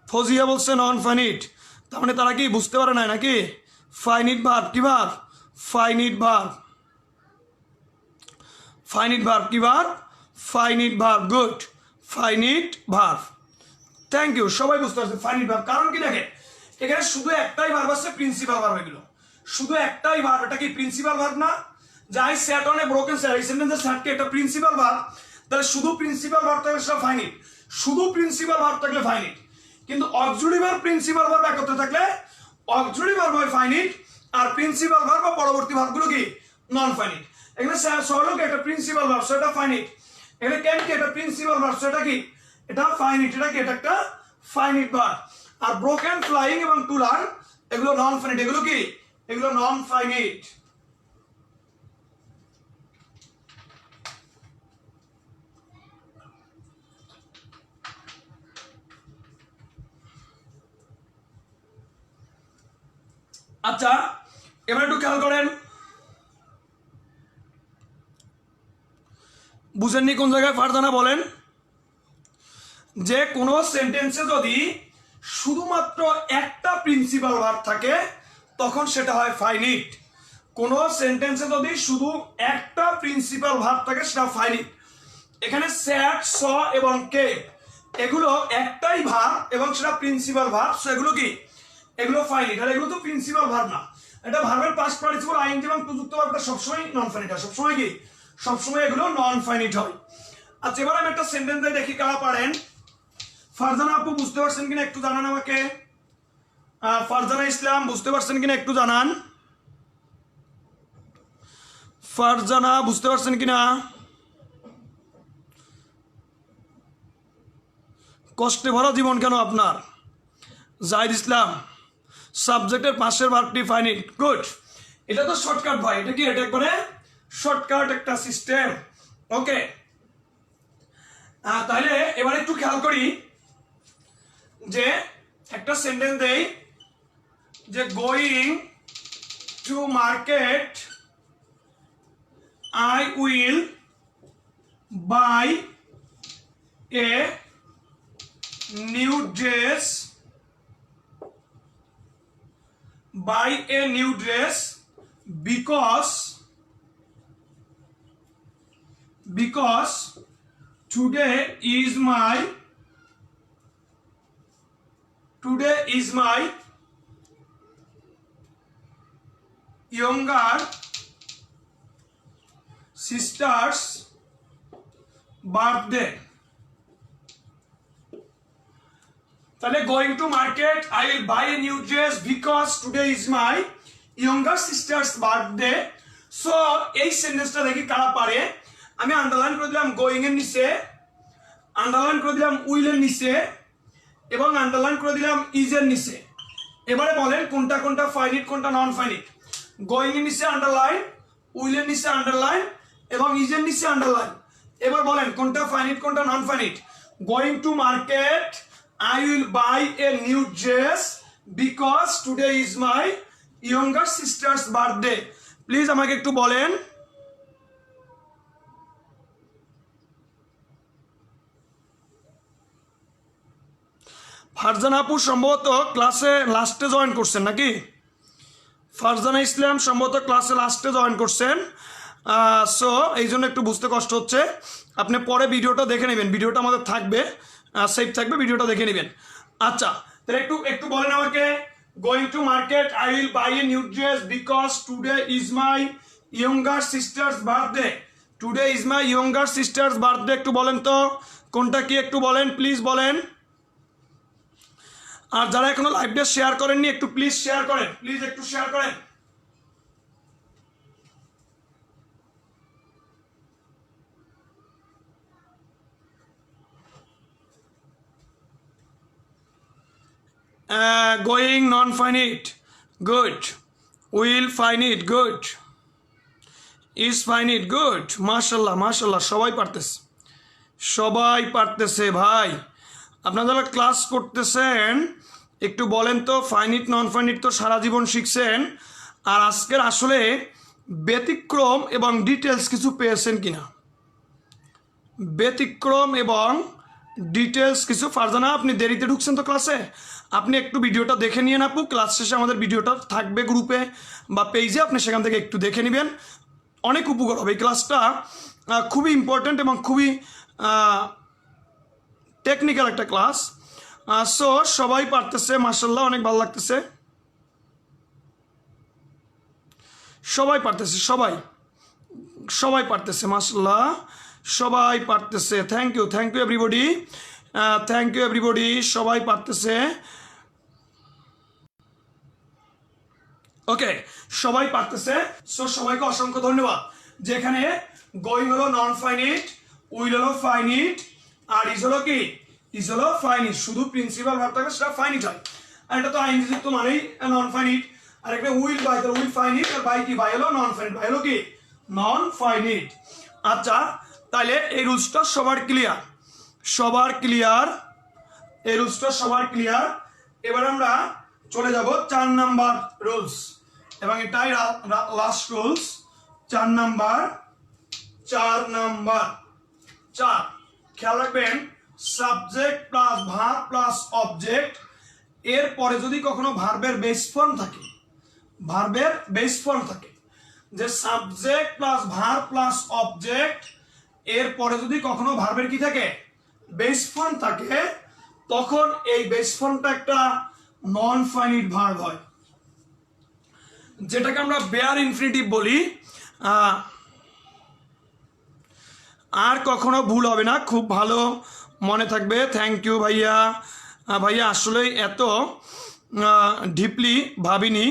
ফজিয়া বলছে নন ফাইনিট, তার মানে তারা কি বুঝতে পারে নাই নাকি? ফাইনিট ভার্ব কি verb? Finite verb. Finite verb কি verb? Finite verb. Good, finite verb. Thank you, সবাই বুঝতে পারছে ফাইনিট ভার্ব। কারণ কি দেখেন এখানে শুধু একটাই ভার্ব আছে, প্রিন্সিপাল ভার্ব। এগুলো শুধু একটাই ভার্ব, এটা কি প্রিন্সিপাল ভার্ব না? যাই স্যাট অন এ ব্রোকেন স্যাট, এই সেন্টেন্সের স্যাটকে একটা প্রিন্সিপাল ভার্ব, তাহলে শুধু প্রিন্সিপাল ভার্ব থাকলে সেটা ফাইনিট, শুধু প্রিন্সিপাল ভার্ব থাকলে ফাইনিট। কিন্তু অক্সিলারি ভার্ব প্রিন্সিপাল ভার্ব একত্রে থাকলে অক্সিলারি ভার্ব হয় ফাইনিট, আর প্রিন্সিপাল ভার্ব বা পরবর্তী ভার্বগুলো কি নন ফাইনিট। এখানে সহলোক একটা প্রিন্সিপাল ভার্ব সেটা ফাইনিট, এখানে ক্যান কি একটা প্রিন্সিপাল ভার্ব সেটা কি এটা ফাইনিট, এটা কি এটা একটা ফাইনিট ভার্ব। আর ব্রোকেন, ফ্লাইং এবং টু লার্ন এগুলো নন ফাইনিট, এগুলো কি এগুলো নন ফাইনিট। আচ্ছা এবার একটু খেয়াল করেন, বুঝেননি কোন জায়গায় ফারজানা বলেন? যে কোনো সেন্টেন্সে যদি শুধুমাত্র একটা প্রিন্সিপাল ভার্ব থাকে তখন সেটা হয় ফাইনিট। কোনো সেন্টেন্সে যদি শুধু একটা প্রিন্সিপাল ভার্ব থাকে সেটা ফাইনিট। এখানে স্যাট, স এবং কে এগুলো একটাই ভার্ব এবং সেটা প্রিন্সিপাল ভার্ব, সেগুলো কি এগুলো ফাইনিট। আর এগুলো তো প্রিন্সিপাল ভার্ব না, এটা ভার্বের পাস্ট পার্টিসিপল আইএনজি এবং প্রযুক্ত ভার্বটা সবসময় নন ফাইনিট হয়, সবসময় কি সবসময় এগুলো নন ফাইনিট হয়। আচ্ছা এবার আমি একটা সেন্টেন্স দেখি কারা পারেন। ফারজানা আপু বুঝতে পারছেন কিনা একটু জানান আমাকে। ফারজানা ইসলাম বুঝতে পারছেন কিনা একটু জানান। ফারজানা বুঝতে পারছেন কিনা? কষ্টে ভরা জীবন কেন আপনার? জাহিদ ইসলাম সাবজেক্টের পাশের ভার্বটি ফাইনিট। গুড, এটা তো শর্টকাট ভাই, এটা কি এটা একবারে শর্টকাট একটা সিস্টেম। ওকে তাহলে এবার একটু খেয়াল করি যে একটা সেন্টেন্স দেই যে going to market I will buy a new dress, buy a new dress because today is my younger sister's birthday. তাহলে going to market I will buy a new dress because today is my younger sisters birthday. So এই সেন্টেন্সটা দেখি কারা পারে। আমি underline করে দিলাম going এর নিচে, আন্ডারলাইন করে দিলাম উইল এর নিচে এবং আন্ডারলাইন করে দিলাম ইজ এর নিচে। এবারে বলেন কোনটা কোনটা ফাইনিট কোনটা নন ফাইনিট। গোয়িং এর নিচে আন্ডারলাইন, উইলের নিচে আন্ডারলাইন এবং ইজের নিচে আন্ডারলাইন। এবার বলেন কোনটা ফাইনিট কোনটা non finite. Going to market, I will buy a new dress because today is my younger sisters birthday. Please আমাকে একটু বলেন। ফারজানা আপু সম্ভবত ক্লাসে লাস্টে জয়েন করছেন নাকি? ফারজানা ইসলাম সম্ভবত ক্লাসে লাস্টে জয়েন করছেন, সো এই জন্য একটু বুঝতে কষ্ট হচ্ছে। আপনি পরে ভিডিওটা দেখে নেবেন, ভিডিওটা আমাদের থাকবে, সেভ থাকবে, ভিডিওটা দেখে নেবেন। আচ্ছা, তাহলে একটু বলেন আমাকে। Going to market, I will buy a new dress because today is my younger sisters birthday. Today is my younger sisters birthday. একটু বলেন তো কোনটা কি, একটু বলেন প্লিজ বলেন। আর যারা এখনো লাইভটা শেয়ার করেননি একটু প্লিজ শেয়ার করেন, প্লিজ একটু শেয়ার করেন। Going non finite, good. Will finite, good. Is finite, good. মাশাল্লাহ মাশাল্লাহ, সবাই পারতেছে, সবাই পারতেছে ভাই। আপনারা যারা ক্লাস করতেছেন একটু বলেন তো, ফাইনিট নন ফাইনিট তো সারা জীবন শিখছেন, আর আজকের আসলে ব্যতিক্রম এবং ডিটেলস কিছু পেয়েছেন কিনা? ব্যতিক্রম এবং ডিটেলস কিছু। ফারজানা আপনি দেরিতে ঢুকছেন তো ক্লাসে, আপনি একটু ভিডিওটা দেখে নিয়ে আপু, ক্লাস শেষে আমাদের ভিডিওটা থাকবে গ্রুপে বা পেজে, আপনি সেখান থেকে একটু দেখে নেবেন, অনেক উপকার হবে। এই ক্লাসটা খুবই ইম্পর্ট্যান্ট এবং খুবই টেকনিক্যাল একটা ক্লাস। সো সবাই পারতেছে, মাশাল্লাহ, অনেক ভালো লাগতেছে, সবাই পারতেছে, সবাই পারতেছে, মাশাল্লাহ, সবাই পারতেছে। Thank you everybody, thank you everybody, সবাই পারতেছে। ওকে, সবাই পারতেছে, সো সবাইকে অসংখ্য ধন্যবাদ। যেখানে গোয়িং হলো নন ফাইনিট, উইল হলো ফাইনিট, আর ইজ হলো কি, ইজ হলো ফাইনিট। শুধু প্রিন্সিপাল ভার্ব থাকলে সেটা ফাইনিট হয়, আর এটা তো আইএনজি যুক্ত মানেই নন ফাইনিট। আর একটা উইল বাই, তাহলে উইল ফাইনিট, আর বাই কি, বাই হলো নন ফাইনিট, বাই হলো কি, নন ফাইনিট। আচ্ছা, তাহলে এই রুলসটা সবার ক্লিয়ার, সবার ক্লিয়ার, এই রুলসটা সবার ক্লিয়ার। এবার আমরা চলে যাব 4 নাম্বার রুলস, এবং এটাই লাস্ট রুলস। 4 নাম্বার, 4 খেয়াল রাখবেন, subject plus verb plus object, এর পরে যদি কখনো ভার্বের বেস ফর্ম থাকে, ভার্বের বেস ফর্ম থাকে, যে subject plus verb plus object, এর পরে যদি কখনো ভার্বের কি থাকে, বেস ফর্ম থাকে, তখন এই বেস ফর্মটা একটা নন ফাইনিট ভার্ব হয়, যেটাকে আমরা বেয়ার ইনফিনিটিভ বলি। আর কখনো ভুল হবে না, খুব ভালো মনে থাকবে। থ্যাংক ইউ ভাইয়া। ভাইয়া আসলে এত ডিপলি ভাবিনি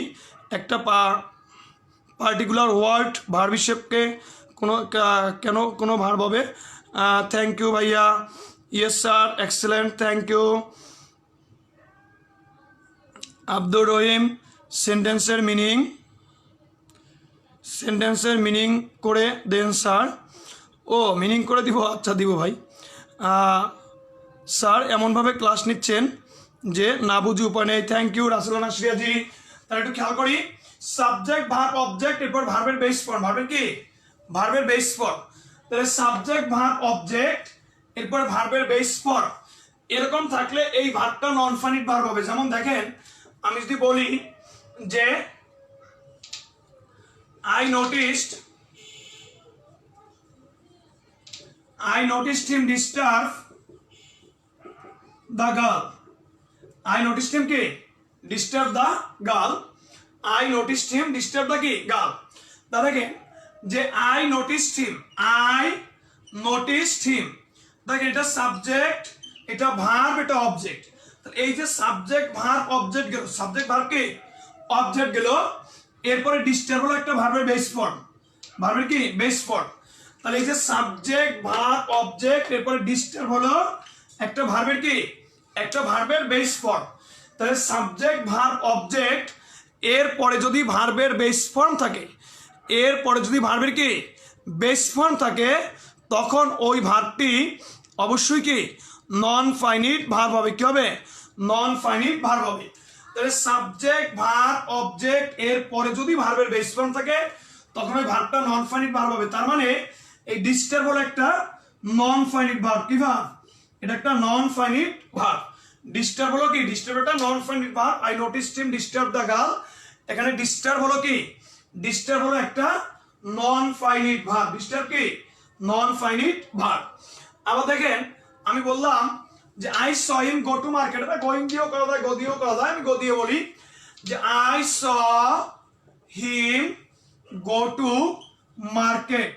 একটা পার্টিকুলার ওয়ার্ড ভার্ব হিসেবকে কেন কোনো ভার্ব হবে। থ্যাংক ইউ ভাইয়া। Yes sir, excellent, thank you. Abdur Rahim, সেন্টেন্সের মিনিং করে দেন স্যার। ও, মিনিং করে দিব, আচ্ছা দিব ভাই। স্যার এমনভাবে ক্লাস নিচ্ছেন যে না বুঝি উপায় নেই। Thank you Raselana Shriyaji. তাহলে একটু খেয়াল করি, সাবজেক্ট ভার্ব অবজেক্ট, এরপর ভার্বের বেস ফর্ম, ভার্বের কি, ভার্বের বেস ফর্ম। তাহলে সাবজেক্ট ভার্ব অবজেক্ট, এরপর ভার্বের বেস ফর্ম, এরকম থাকলে এই ভার্বটা নন ফাইনিট ভার্ব হবে। যেমন দেখেন, আমি যদি বলি যে I noticed him disturb the girl. I noticed him কি, disturb the girl. I noticed him disturb the কি, girl. তা দেখেন যে I noticed him, দেখেন এটা সাবজেক্ট, এটা ভার্ব, এটা অবজেক্ট। তাহলে এই যে সাবজেক্ট ভার্ব অবজেক্ট গেল, সাবজেক্ট ভার্ব কি, অবজেক্ট গেল, এরপরে ডিস্টার্ব হলো একটা ভার্বের বেস ফর্ম, ভার্বের কি, বেস ফর্ম। তাহলে এই যে সাবজেক্ট ভার্ব অবজেক্ট, এরপরে ডিস্টার্ব হলো একটা ভার্বের কি, একটা ভার্বের বেস ফর্ম। তাহলে সাবজেক্ট ভার্ব অবজেক্ট, এরপরে যদি ভার্বের বেস ফর্ম থাকে, এরপরে যদি ভার্বের কি বেস ফর্ম থাকে তখন ওই ভার্বটি অবশ্যই কি নন ফাইনিট ভার্ব হবে। কি হবে? নন ফাইনিট ভার্ব হবে। তাহলে সাবজেক্ট ভার্ব অবজেক্ট এর পরে যদি ভার্বের বেস ফর্ম থাকে তখন ওই ভার্বটা নন ফাইনিট ভার্ব হবে। তার মানে এই ডিস্টার্ব হলো একটা নন ফাইনিট ভার্ব। কি ভার্ব? এটা একটা নন ফাইনিট ভার্ব। ডিস্টার্ব হলো কি? ডিস্টার্ব একটা non finite verb. I noticed him disturb the girl. এখানে ডিস্টার্ব হলো কি? ডিস্টার্ব হলো একটা নন ফাইনিট ভার্ব। ডিস্টার্ব কি? Non finite verb. আবার দেখেন আমি বললাম যে I saw him go to market. এটা গোয়িং দিয়েও করা যায়, গো দিয়েও করা যায়। আমি গো দিয়ে বলি যে I saw him go to market.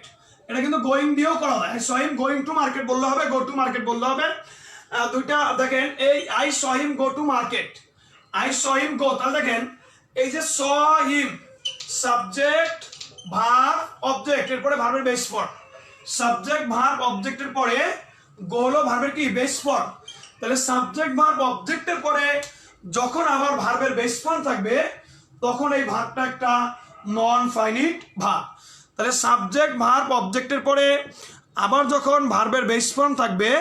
এটা কিন্তু গোয়িং দিয়েও করা যায়। I saw him going to market বললে হবে, গো টু মার্কেট বললে হবে। দুইটা দেখেন, এই I saw him go to market, I saw him go, তাহলে দেখেন এই যে saw him subject verb object এরপরে ভার্বের বেস ফর্ম, সাবজেক্ট ভার্ব অবজেক্টের পরে গো হলো ভার্বের কি বেস ফর্ম। তাহলে সাবজেক্ট ভার্ব অবজেক্টের পরে যখন আবার ভার্বের বেস ফর্ম থাকবে তখন এই ভার্বটা একটা নন ফাইনিট ভার্ব। তাহলে সাবজেক্ট ভার্ব অবজেক্টের পরে আবার যখন ভার্বের বেস ফর্ম থাকবে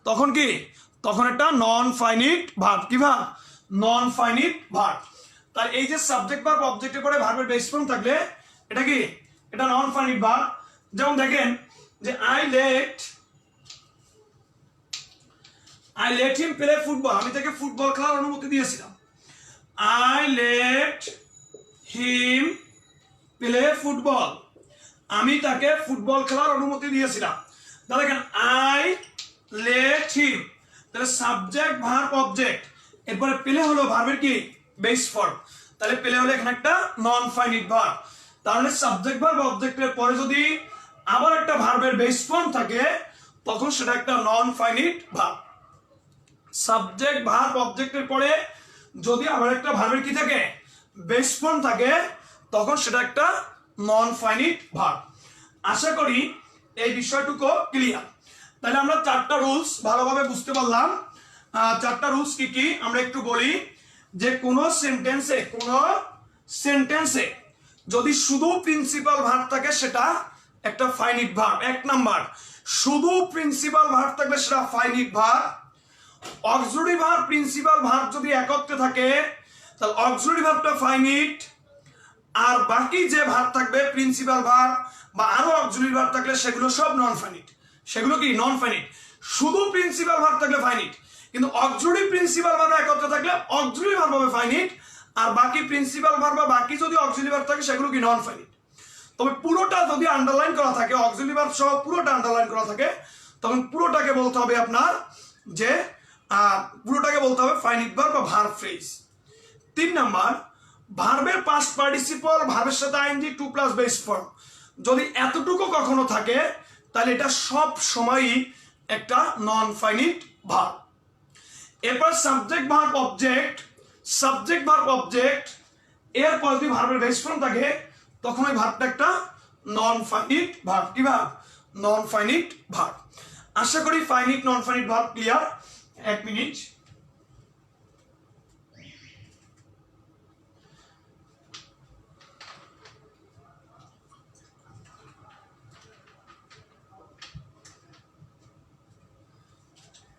তখন কি? তখন একটা নন ফাইনিট ভার্ব। কি ভার্ব? Non finite verb. তাহলে এই যে সাবজেক্ট ভার্ব অবজেক্টের পরে ভার্বের বেস ফর্ম থাকলে এটা কি? এটা নন ফাইনিট ভার্ব। যেমন দেখেন যে I let him play football. আমি তাকে ফুটবল খেলার অনুমতি দিয়েছিলাম। I let him play football. আমি তাকে ফুটবল খেলার অনুমতি দিয়েছিলাম। তাহলে দেখেন আই লেট হিম, তাহলে সাবজেক্ট ভার্ব অবজেক্ট এরপরে প্লে হলো ভার্বের কি বেস ফর্ম। তাহলে প্লে হলো এখানে একটা নন ফাইনিট ভার্ব। তাহলে সাবজেক্ট ভার্ব অবজেক্টের পরে যদি আবার একটা ভার্বের বেস ফর্ম থাকে তখন সেটা একটা non finite verb. Subject verb অবজেক্টের পরে যদি আবার একটা ভার্বের কি থাকে বেস ফর্ম থাকে তখন সেটা একটা নন ফাইনিট ভার্ব। আশা করি এই বিষয়টুকু ক্লিয়ার। তাহলে আমরা চারটা রুলস ভালোভাবে বুঝতে পারলাম। চারটা রুলস কি কি আমরা একটু বলি। যে কোনো সেন্টেন্সে যদি শুধু প্রিন্সিপাল ভার্ব থাকে সেটা একটা ফাইনিট ভার্ব। এক নাম্বার, শুধু প্রিন্সিপাল ভার্ব থাকলে সেটা finite verb. Auxiliary verb principal verb যদি একত্রে থাকে তাহলে অক্সিলারি ভার্বটা ফাইনিট, আর বাকি যে ভার্ব থাকবে প্রিন্সিপাল ভার্ব বা আরো অক্সিলারি ভার্ব থাকলে সেগুলো সব নন ফাইনিট। সেগুলো কি? Non finite. শুধু প্রিন্সিপাল ভার্ব থাকলে ফাইনিট, কিন্তু অক্সিলারি প্রিন্সিপাল ভার্ব একত্রে থাকলে অক্সিলারি ভার্ব হবে ফাইনিট, আর বাকি প্রিন্সিপাল ভার্ব বা বাকি যদি অক্সিলারি ভার্ব থাকে সেগুলো কি? Non finite. তবে পুরোটা যদি আন্ডারলাইন করা থাকে, অক্সিলারি ভার্ব সহ পুরোটা আন্ডারলাইন করা থাকে, তখন পুরোটাকে বলতে হবে আপনার যে পুরোটাকে বলতে হবে ফাইনিট ভার্ব বা ভার্ব ফ্রেজ। 3 নাম্বার, ভার্বের পাস্ট পার্টিসিপল ভার্বের সাথে আইএনজি 2 প্লাস বেস ফর্ম যদি এতটুকু কখনো থাকে তাহলে এটা সব সময়ই একটা নন ফাইনিট ভার্ব। এরপর সাবজেক্ট ভার্ব অবজেক্ট এরপর যদি ভার্বের বেস ফর্ম থাকে তখন ওই ভার্বটা একটা নন ফাইনিট ভার্ব। কি ভার্ব? Non finite verb. আশা করি finite non finite verb clear. 1 minute.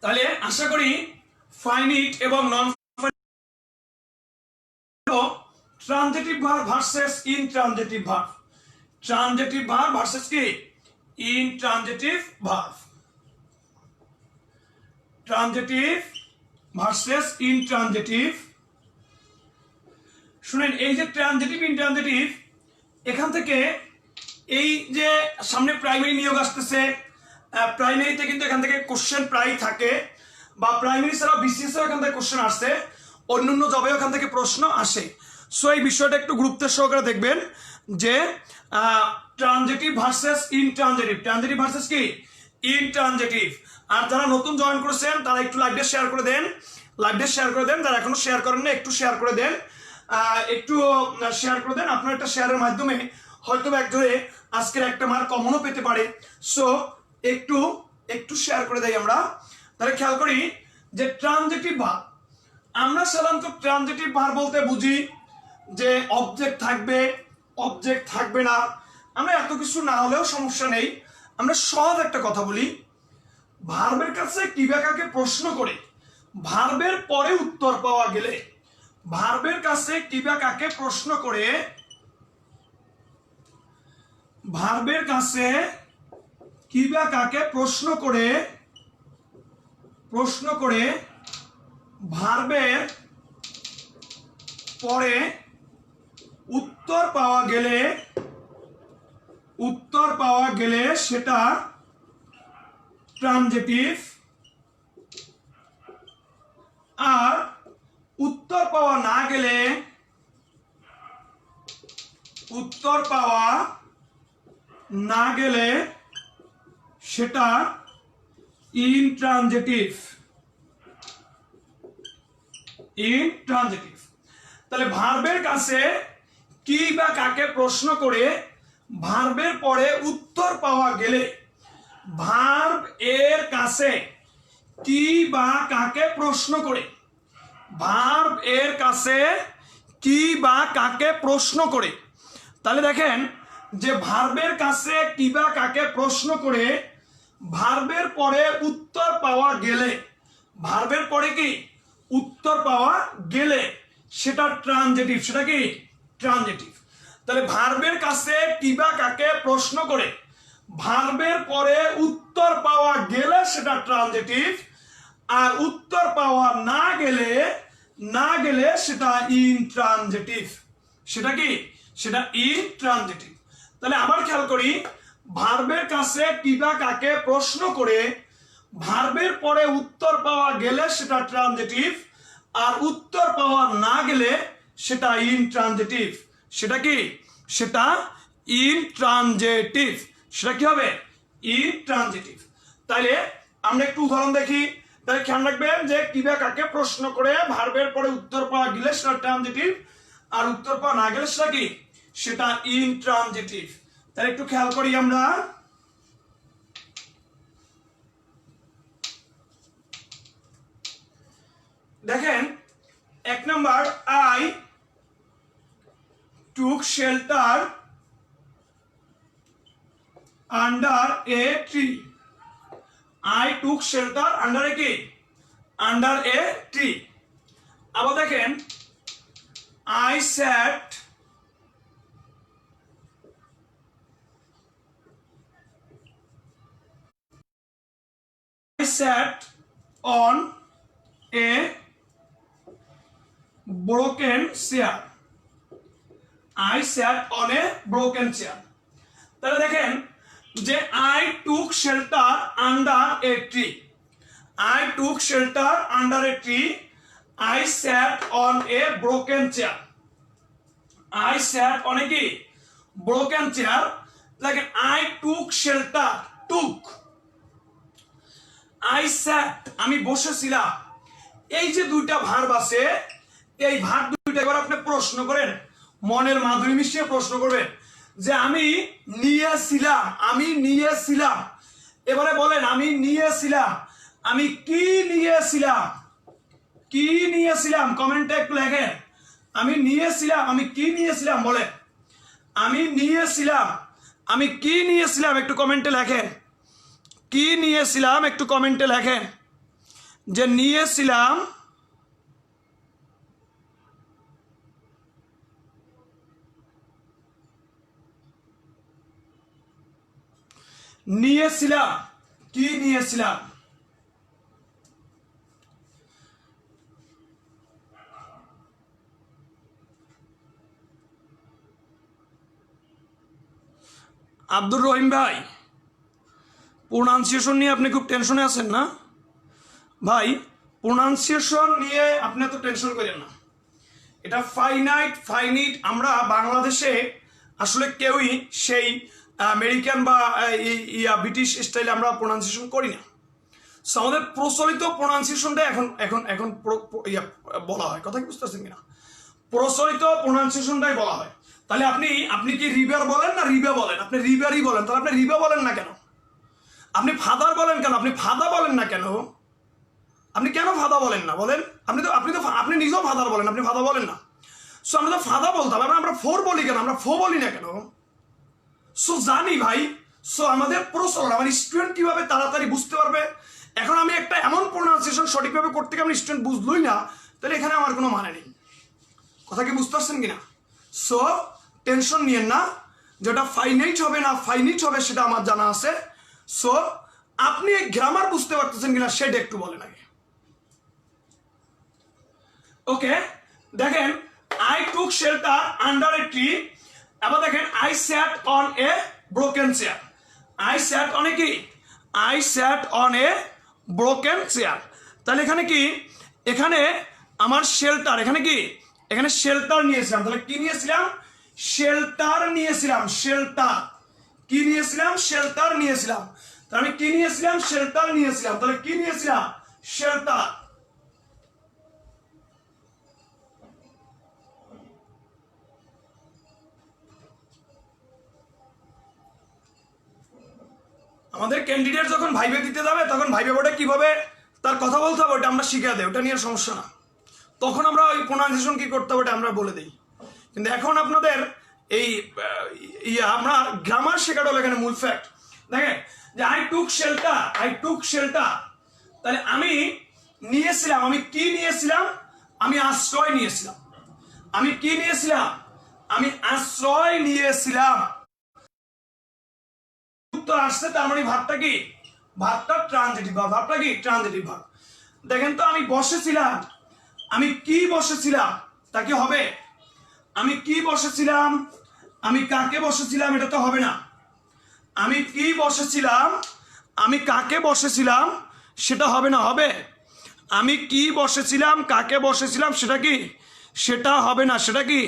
তাহলে আশা করি ফাইনিট এবং non transitive verb versus intransitive verb. Transitive verb versus কি? Intransitive verb. Transitive versus intransitive. শুনেন, এই যে ট্রানজিটিভ ইনট্রানজিটিভ, এখান থেকে এই যে সামনে প্রাইমারি নিয়োগ আসতেছে, প্রাইমারিতে কিন্তু এখান থেকে কোশ্চেন প্রায় থাকে, বা প্রাইমারি ছাড়াও বিসিএস এখান থেকে কোশ্চেন আসছে, অন্যান্য জবেও এখান থেকে প্রশ্ন আসে। সো এই বিষয়টা একটু গুরুত্বের সহকারে দেখবেন যে transitive versus intransitive. Transitive versus কি? ইনট্রানজিটিভ। আর যারা নতুন জয়েন করেছেন তারা একটু লাইভটা শেয়ার করে দেন, যারা এখনো শেয়ার করেন না একটু শেয়ার করে দেন, আপনার একটা শেয়ারের মাধ্যমে হয়তো একজনে আজকের একটা মার্ক কমনও পেতে পারে। সো একটু শেয়ার করে দেই আমরা। তাহলে খেয়াল করি যে ট্রানজিটিভ ভার্ব, আমরা সাধারণত ট্রানজিটিভ ভার্ব বলতে বুঝি যে অবজেক্ট থাকবে, অবজেক্ট থাকবে না, আমরা এত কিছু না হলেও সমস্যা নেই, আমরা সহজ একটা কথা বলি। ভার্বের কাছে কি বা কাকে প্রশ্ন করে ভার্বের পরে উত্তর পাওয়া গেলে, ভার্বের কাছে কি বা কাকে প্রশ্ন করে, ভার্বের কাছে কি বা কাকে প্রশ্ন করে ভার্বের পরে উত্তর পাওয়া গেলে সেটা ট্রানজিটিভ, আর উত্তর পাওয়া না গেলে সেটা ইনট্রানজিটিভ। তাহলে ভার্বের কাছে কি বা কাকে প্রশ্ন করে ভার্বের পরে উত্তর পাওয়া গেলে, ভার্ব এর কাছে কি বা কাকে প্রশ্ন করে, ভার্ব এর কাছে কি বা কাকে প্রশ্ন করে, তাহলে দেখেন যে ভার্বের কাছে কি বা কাকে প্রশ্ন করে ভার্বের পরে উত্তর পাওয়া গেলে, ভার্বের পরে কি উত্তর পাওয়া গেলে সেটা ট্রানজিটিভ। সেটা কি ট্রানজিটিভ। তাহলে ভার্বের কাছে কি বা কাকে প্রশ্ন করে ভার্বের পরে উত্তর পাওয়া গেলে সেটা ট্রানজিটিভ, আর উত্তর পাওয়া না গেলে সেটা ইনট্রানজিটিভ। সেটা কি সেটা ইনট্রানজিটিভ। তাহলে আবার খেয়াল করি, ভার্বের কাছে কি বা কাকে প্রশ্ন করে ভার্বের পরে উত্তর পাওয়া গেলে সেটা ট্রানজিটিভ, আর উত্তর পাওয়া না গেলে সেটা ইনট্রানজিটিভ। সেটা কি সেটা ইনট্রানজিটিভ। সেটা কি হবে ইনট্রানজিটিভ। তাইলে আমরা একটু উদাহরণ দেখি। তাহলে খেয়াল রাখবেন যে কি বা কাকে প্রশ্ন করে ভার্বের পরে উত্তর পাওয়া গেলে সেটা ট্রানজিটিভ, আর উত্তর পাওয়া না গেলে সেটা কি সেটা ইনট্রানজিটিভ। তাহলে একটু খেয়াল করি আমরা। দেখেন 1 number, I took shelter under a tree. I took shelter under a কি আন্ডার এ ট্রি। আবার দেখেন, I sat on a broken chair. I sat on a broken chair. তাহলে দেখেন যে I took shelter under a tree. I took shelter under a tree. I sat on a broken chair. I sat on a কি broken chair. দেখেন I took shelter, took, I sat আমি বসেছিলাম। এই যে দুইটা ভার্ব আছে, এই verb দুইটা এবার আপনি প্রশ্ন করেন, মনের মাধুরী মিশিয়ে প্রশ্ন করবেন যে আমি নিয়েছিলাম। এবারে বলেন আমি নিয়েছিলাম, আমি কি নিয়েছিলাম কমেন্টে একটু লেখেন। আমি কি নিয়েছিলাম বলেন। আমি কি নিয়েছিলাম একটু কমেন্টে লেখেন। কি নিয়েছিলাম একটু কমেন্টে লেখেন যে নিয়েছিলাম। কি নিয়েছিলাম। আব্দুর রহিম ভাই, প্রোনাউন্সিয়েশন নিয়ে আপনি খুব টেনশনে আছেন না ভাই? প্রোনাউন্সিয়েশন নিয়ে আপনি এত টেনশন করেন না, এটা ফাইনাইট। আমরা বাংলাদেশে আসলে কেউই সেই আমেরিকান বা ব্রিটিশ স্টাইলে আমরা প্রোনাউন্সিয়েশন করি না। সো আমাদের প্রচলিত প্রোনাউন্সিয়েশনটা এখন বলা হয়। কথা কি বুঝতেছেন কিনা? প্রচলিত প্রোনাউন্সিয়েশনটাই বলা হয়। তাহলে আপনি কি রিভার বলেন না রিভা বলেন? আপনি রিভারই বলেন, তাহলে আপনি রিভা বলেন না কেন? আপনি ফাদার বলেন কেন? আপনি ফাদা বলেন না কেন? আপনি কেন ফাদা বলেন না বলেন? আপনি নিজেও ফাদার বলেন, আপনি ফাদা বলেন না। সো আমরা তো ফাদা বলতে হবে, আমরা ফোর বলি কেন? আমরা ফো বলি না কেন? সো জানি ভাই, সো আমাদের প্রচলন, আমার স্টুডেন্ট কিভাবে তাড়াতাড়ি বুঝতে পারবে। এখন আমি একটা এমন প্রোনাউন্সিয়েশন সঠিকভাবে করতে গিয়ে আমি স্টুডেন্ট বুঝলই না, তাহলে এখানে আমার কোনো মানে নেই। কথা কি বুঝতে পারছেন কিনা? সো টেনশন নিয়েন না, যেটা ফাইনাইট হবে না ফাইনিট হবে সেটা আমার জানা আছে। সো আপনি গ্রামার বুঝতে পারতেছেন কিনা সেটা একটু বলেন আগে। ওকে, দেখেন I took shelter under a tree. এবার দেখেন I sat on a broken chair. I sat on a কি? I sat on a broken chair. তাহলে এখানে কি? এখানে আমার শেল্টার, এখানে কি? এখানে শেল্টার নিয়েছিলাম। তাহলে কি নিয়েছিলাম? শেল্টার নিয়েছিলাম। শেল্টার কি নিয়েছিলাম? শেল্টার নিয়েছিলাম। তাহলে আমি কি নিয়েছিলাম? শেল্টার নিয়েছিলাম। তাহলে কি নিয়েছিলাম? শেল্টার। আমাদের ক্যান্ডিডেট যখন ভাইবে দিতে যাবে তখন ভাইবে বোর্ডে কিভাবে তার কথা বলতে হবে ওটা আমরা শিখে দেয়, ওটা নিয়ে সমস্যা না। তখন আমরা ওই প্রোনাউন্সিয়েশন কি করতে হবে ওটা আমরা বলে দিই। কিন্তু এখন আপনাদের এই আমরা গ্রামার শেখাটা হলো এখানে মূল ফ্যাক্ট। দেখেন যে I took shelter, I took shelter. তাহলে আমি নিয়েছিলাম, আমি কি নিয়েছিলাম? আমি আশ্রয় নিয়েছিলাম। আমি কি নিয়েছিলাম? আমি আশ্রয় নিয়েছিলাম। উত্তর আসছে, তার মানে ভাবটা কি? ভাবটা ট্রানজিটিভ ভাব। ভাবটা কি? ট্রানজিটিভ ভাব। দেখেন তো আমি বসেছিলাম, আমি কি বসেছিলাম তা কি হবে? আমি কি বসেছিলাম, আমি কাকে বসেছিলাম এটা তো হবে না। আমি কি বসেছিলাম, আমি কাকে বসেছিলাম সেটা হবে না। হবে? আমি কি বসেছিলাম, কাকে বসেছিলাম সেটা কি? সেটা হবে না। সেটা কি?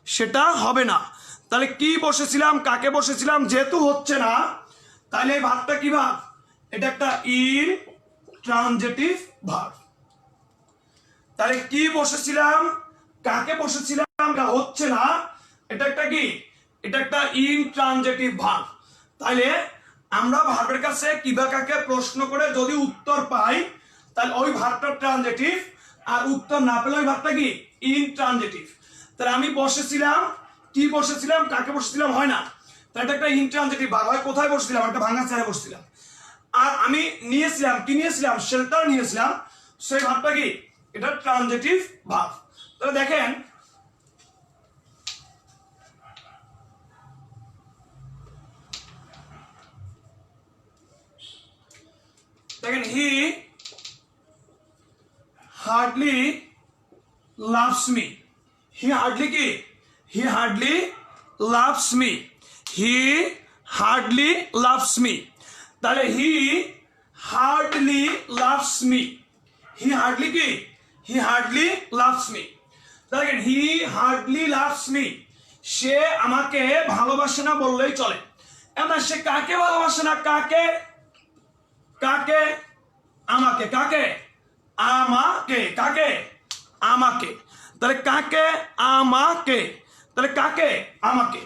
সেটা হবে না। তাহলে কি বসেছিলাম, কাকে বসেছিলাম যেহেতু হচ্ছে না, তাহলে এই ভাবটা কি ভাব? এটা একটা ইনট্রানজিটিভ ভাব। তাহলে কি বসেছিলাম, কাকে বসেছিলাম এটা হচ্ছে না, এটা একটা কি? এটা একটা ইনট্রানজিটিভ ভাব। তাহলে আমরা ভার্বের কাছে কিবা কাকে প্রশ্ন করে যদি উত্তর পাই তাহলে ওই ভার্বটা ট্রানজিটিভ, আর উত্তর না পেলে ওই ভার্বটা কি? ইনট্রানজিটিভ। তাহলে আমি বসেছিলাম, কি বসেছিলাম, কাকে বসেছিলাম হয় না, তাহলে এটা একটা ইনট্রানজিটিভ ভার্ব হয়। কোথায় বসেছিলাম? একটা ভাঙা চেয়ারে বসেছিলাম। আর আমি নিয়েছিলাম, কি নিয়েছিলাম? শেল্টার নিয়েছিলাম। সেই ভার্বটা কি? এটা ট্রানজিটিভ ভার্ব। তাহলে দেখেন দেখেন he hardly loves me. He hardly কি? He hardly loves me. He hardly loves me. তাহলে he hardly loves me. He hardly কি? He hardly loves me. দেখেন হি হার্ডলি লাভস মি, সে আমাকে ভালোবাসে না বললেই চলে। এবার সে কাকে ভালোবাসে না? কাকে? কাকে? আমাকে। কাকে? আমাকে। কাকে? আমাকে। তাহলে কাকে? আমাকে। তাহলে কাকে? আমাকে।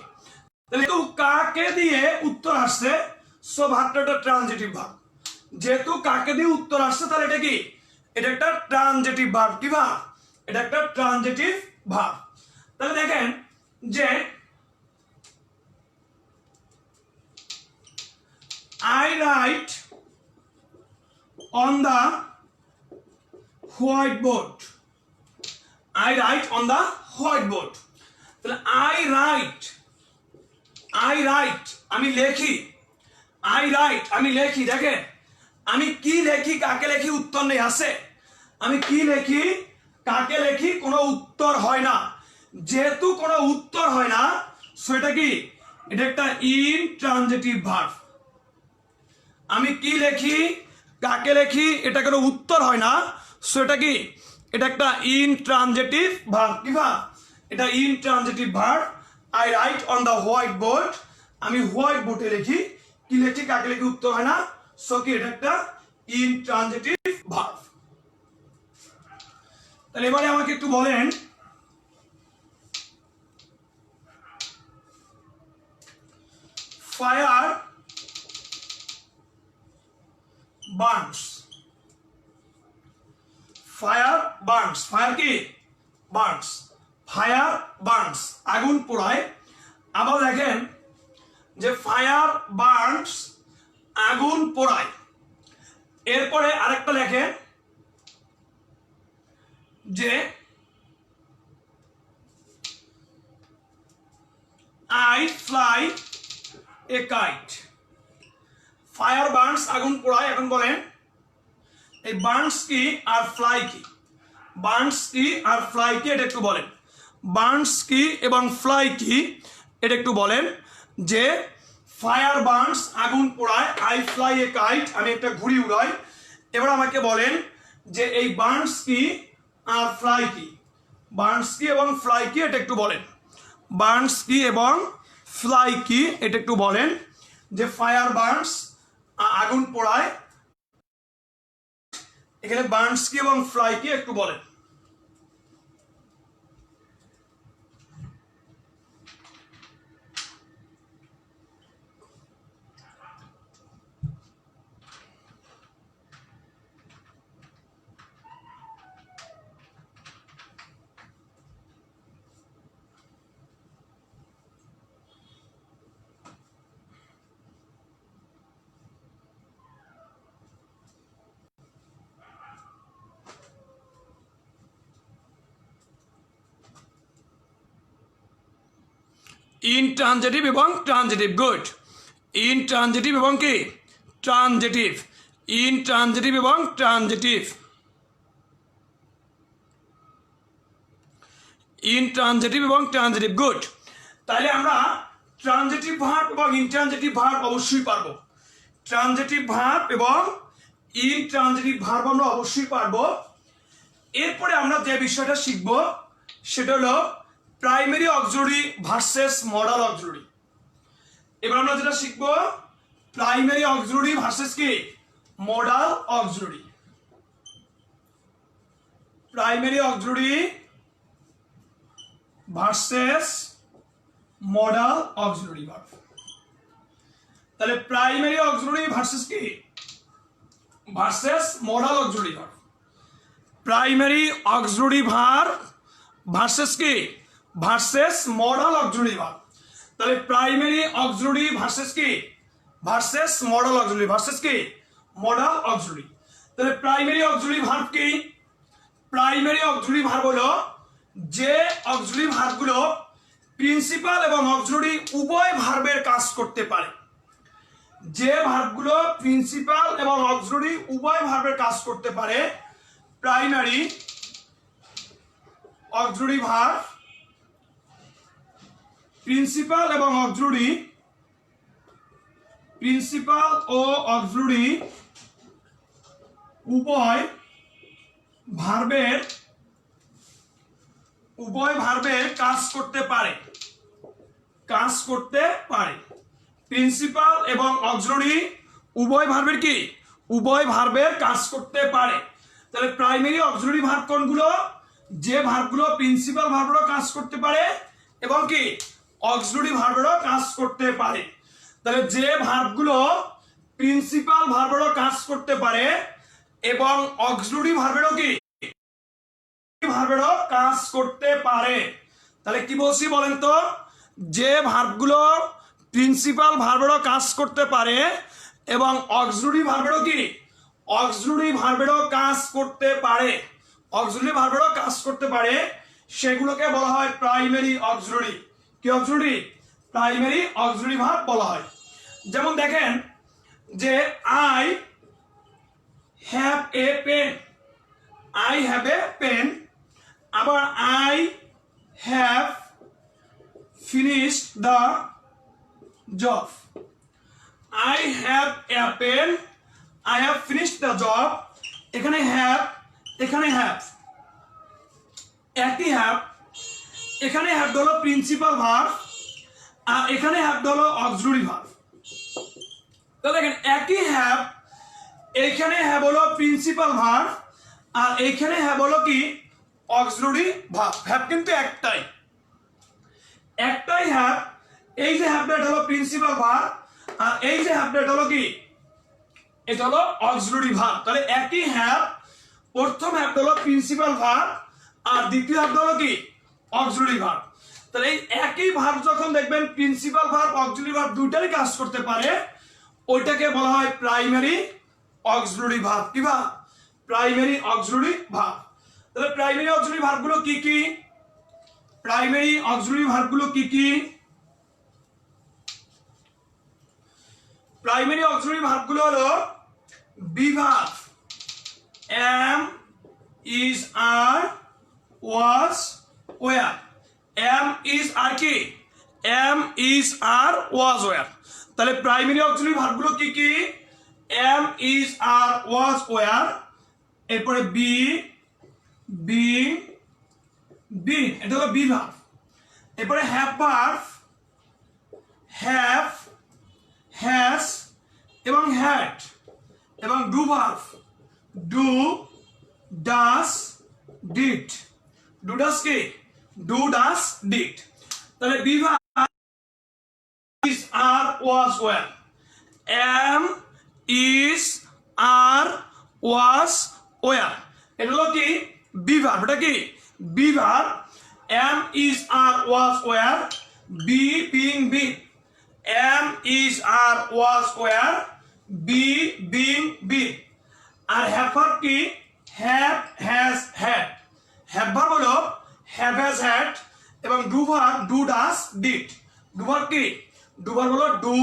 তাহলে তো কাকে দিয়ে উত্তর আসছে, সো ভাবটা ট্রানজিটিভ ভাব। যেহেতু কাকে দিয়ে উত্তর আসছে তাহলে এটা কি? এটা একটা ট্রানজিটিভ ভাব। কি ভাব? এটা একটা ট্রানজিটিভ ভাব। তাহলে দেখেন যে I write on the whiteboard. I write on the whiteboard. তাহলে I write আমি লেখি। I write আমি লেখি। দেখেন আমি কি লেখি, কাকে লেখি, উত্তর নেই। আছে আমি কি লেখি, কাকে লেখি, কোনো উত্তর হয় না। যেহেতু কোনো উত্তর হয় না সেটা কি? এটা একটা ইনট্রানজিটিভ ভার্ব। আমি কি লেখি, কাকে লেখি, এটা কোনো উত্তর হয় না, সো এটা কি? এটা একটা ইনট্রানজিটিভ ভার্ব। কি ভার্ব? এটা intransitive verb. I right on the white board, আমি হোয়াইট বোর্ডে লিখি। কি লেখি, কাকে লেখি, উত্তর হয় না, সো কি? এটা একটা ইনট্রানজিটিভ ভার্ব। তাহলে এবারে আমাকে একটু বলেন fire burns. Fire burns. Fire কি? বার্নস। ফায়ার বার্নস আগুন পোড়ায়। আবার দেখেন যে ফায়ার বার্নস আগুন পোড়ায়। এরপরে আরেকটা লেখেন যে I fly a kite. Fire burns আগুন পোড়ায়। এখন বলেন এই বার্নস কি আর ফ্লাই কি? বার্নস কি আর ফ্লাই কি এটা একটু বলেন। বার্নস কি এবং ফ্লাই কি এটা একটু বলেন। যে ফায়ার বার্নস আগুন পোড়ায়, আই ফ্লাই এ কাইট আমি একটা ঘুড়ি উড়াই। এবার আমাকে বলেন যে এই বার্নস কি আর ফ্লাই কি? বার্নস কি এবং ফ্লাই কি এটা একটু বলেন। বার্নস কি এবং ফ্লাই কি এটা একটু বলেন। যে ফায়ার বার্নস আগুন পোড়ায়, এখানে বার্নস কি এবং ফ্লাই কি একটু বলেন। ইনট্রানজিটিভ এবং ট্রানজিটিভ। গুড। ইনট্রানজিটিভ এবং কি ট্রানজিটিভ। ইনট্রানজিটিভ এবং ট্রানজিটিভ। ইনট্রানজিটিভ এবং ট্রানজিটিভ। গুড। তাহলে আমরা ট্রানজিটিভ ভার্ব এবং ইনট্রানজিটিভ ভার্ব অবশ্যই পারবো। ট্রানজিটিভ ভার্ব এবং ইনট্রানজিটিভ ভার্ব আমরা অবশ্যই পারবো। এরপরে আমরা যে বিষয়টা শিখব সেটা হলো primary auxiliary versus modal auxiliary. এবার আমরা যেটা শিখব প্রাইমারি অক্সিলারি ভার্সেস কি modal auxiliary. Primary auxiliary versus modal auxiliary verb. তাহলে প্রাইমারি অক্সিলারি ভার্সেস কি versus modal auxiliary verb. Primary auxiliary verb versus কি ভার্সেস মডাল অক্সিলারি ভার্ব। তাহলে primary auxiliary versus কি ভার্সেস মডাল অক্সিলারি ভার্সেস কি modal auxiliary. তাহলে primary auxiliary verb কি? Primary auxiliary verb হলো যে অক্সিলারি ভার্বগুলো প্রিন্সিপাল এবং অক্সিলারি উভয় ভার্বের কাজ করতে পারে। যে ভার্বগুলো প্রিন্সিপাল এবং অক্সিলারি উভয় ভার্বের কাজ করতে পারে প্রাইমারি অক্সিলারি ভার্ব। প্রিন্সিপাল এবং অক্সিলারি, প্রিন্সিপাল ও অক্সিলারি উভয় ভার্বের কাজ করতে পারে। কাজ করতে পারে। প্রিন্সিপাল এবং অক্সিলারি উভয় ভার্বের কি উভয় ভার্বের কাজ করতে পারে। তাহলে প্রাইমারি অক্সিলারি ভার্ব কোনগুলো? যে ভার্বগুলো প্রিন্সিপাল ভার্বেরও কাজ করতে পারে এবং কি অক্সিলারি ভার্বেরও কাজ করতে পারে। তাহলে যে ভার্বগুলো প্রিন্সিপাল ভার্বেরও কাজ করতে পারে এবং অক্সিলারি ভার্বেরও কি ভার্বেরও কাজ করতে পারে। তাহলে কি বলছি বলেন তো? যে ভার্বগুলো প্রিন্সিপাল ভার্বেরও কাজ করতে পারে এবং অক্সিলারি ভার্বেরও কি অক্সিলারি ভার্বেরও কাজ করতে পারে, অক্সিলারি ভার্বেরও কাজ করতে পারে, সেগুলোকে বলা হয় প্রাইমারি অক্সিলারি। কি অক্সিলারি? প্রাইমারি অক্সিলারি ভার্ব বলা হয়। যেমন দেখেন যে I have a pen. I have a pen. আবার I have finished the job. I have a pen. I have finished the job. এখানে have, এখানে have, একই have। এখানে have হলো প্রিন্সিপাল ভার্ব আর এখানে have হলো অক্সিলারি ভার্ব। তো দেখেন একই have, এখানে have হলো প্রিন্সিপাল ভার্ব আর এখানে have হলো কি অক্সিলারি ভার্ব। have কিন্তু একটাই have। এই যে have এটা হলো প্রিন্সিপাল ভার্ব আর এই যে have এটা হলো কি এটা হলো অক্সিলারি ভার্ব। তাহলে একই have, প্রথম have হলো প্রিন্সিপাল ভার্ব আর দ্বিতীয় have হলো কি অক্সিলারি ভার্ব। তাহলে এই একই ভার্ব যখন দেখবেন প্রিন্সিপাল ভার্ব অক্সিলারি ভার্ব দুইটারই কাজ করতে পারে, ওইটাকে বলা হয় প্রাইমারি অক্সিলারি ভার্ব। কি ভার্ব? Primary auxiliary verb. তাহলে প্রাইমারি অক্সিলারি ভার্বগুলো কি কি? প্রাইমারি অক্সিলারি ভার্বগুলো কি কি? প্রাইমারি অক্সিলারি ভার্বগুলো হলো be verb, am, is, are, was, were। am, is, are কি? am, is, are, was, were। তাহলে প্রাইমারি অক্সিলারি ভার্বগুলো কি কি? am, is, are, was, were, এরপরে be, being, been, এটা হলো বি ভার্ব। এরপরে have ভার্ব, have, has এবং had, এবং do verb, do, does, did. Do does কি? Do does did. তাহলে be verb is, are, was, were। am, is, are, was, were, এটা হলো কি? Be verb. এটা কি? B verb. am, is, are, was, were, be, being, been। am, is, are, was, were, be, being, been। আর have verb কি? have, has, had। Have verb হলো have, has, had এবং do verb do does did. Do verb কি? Do verb হলো do,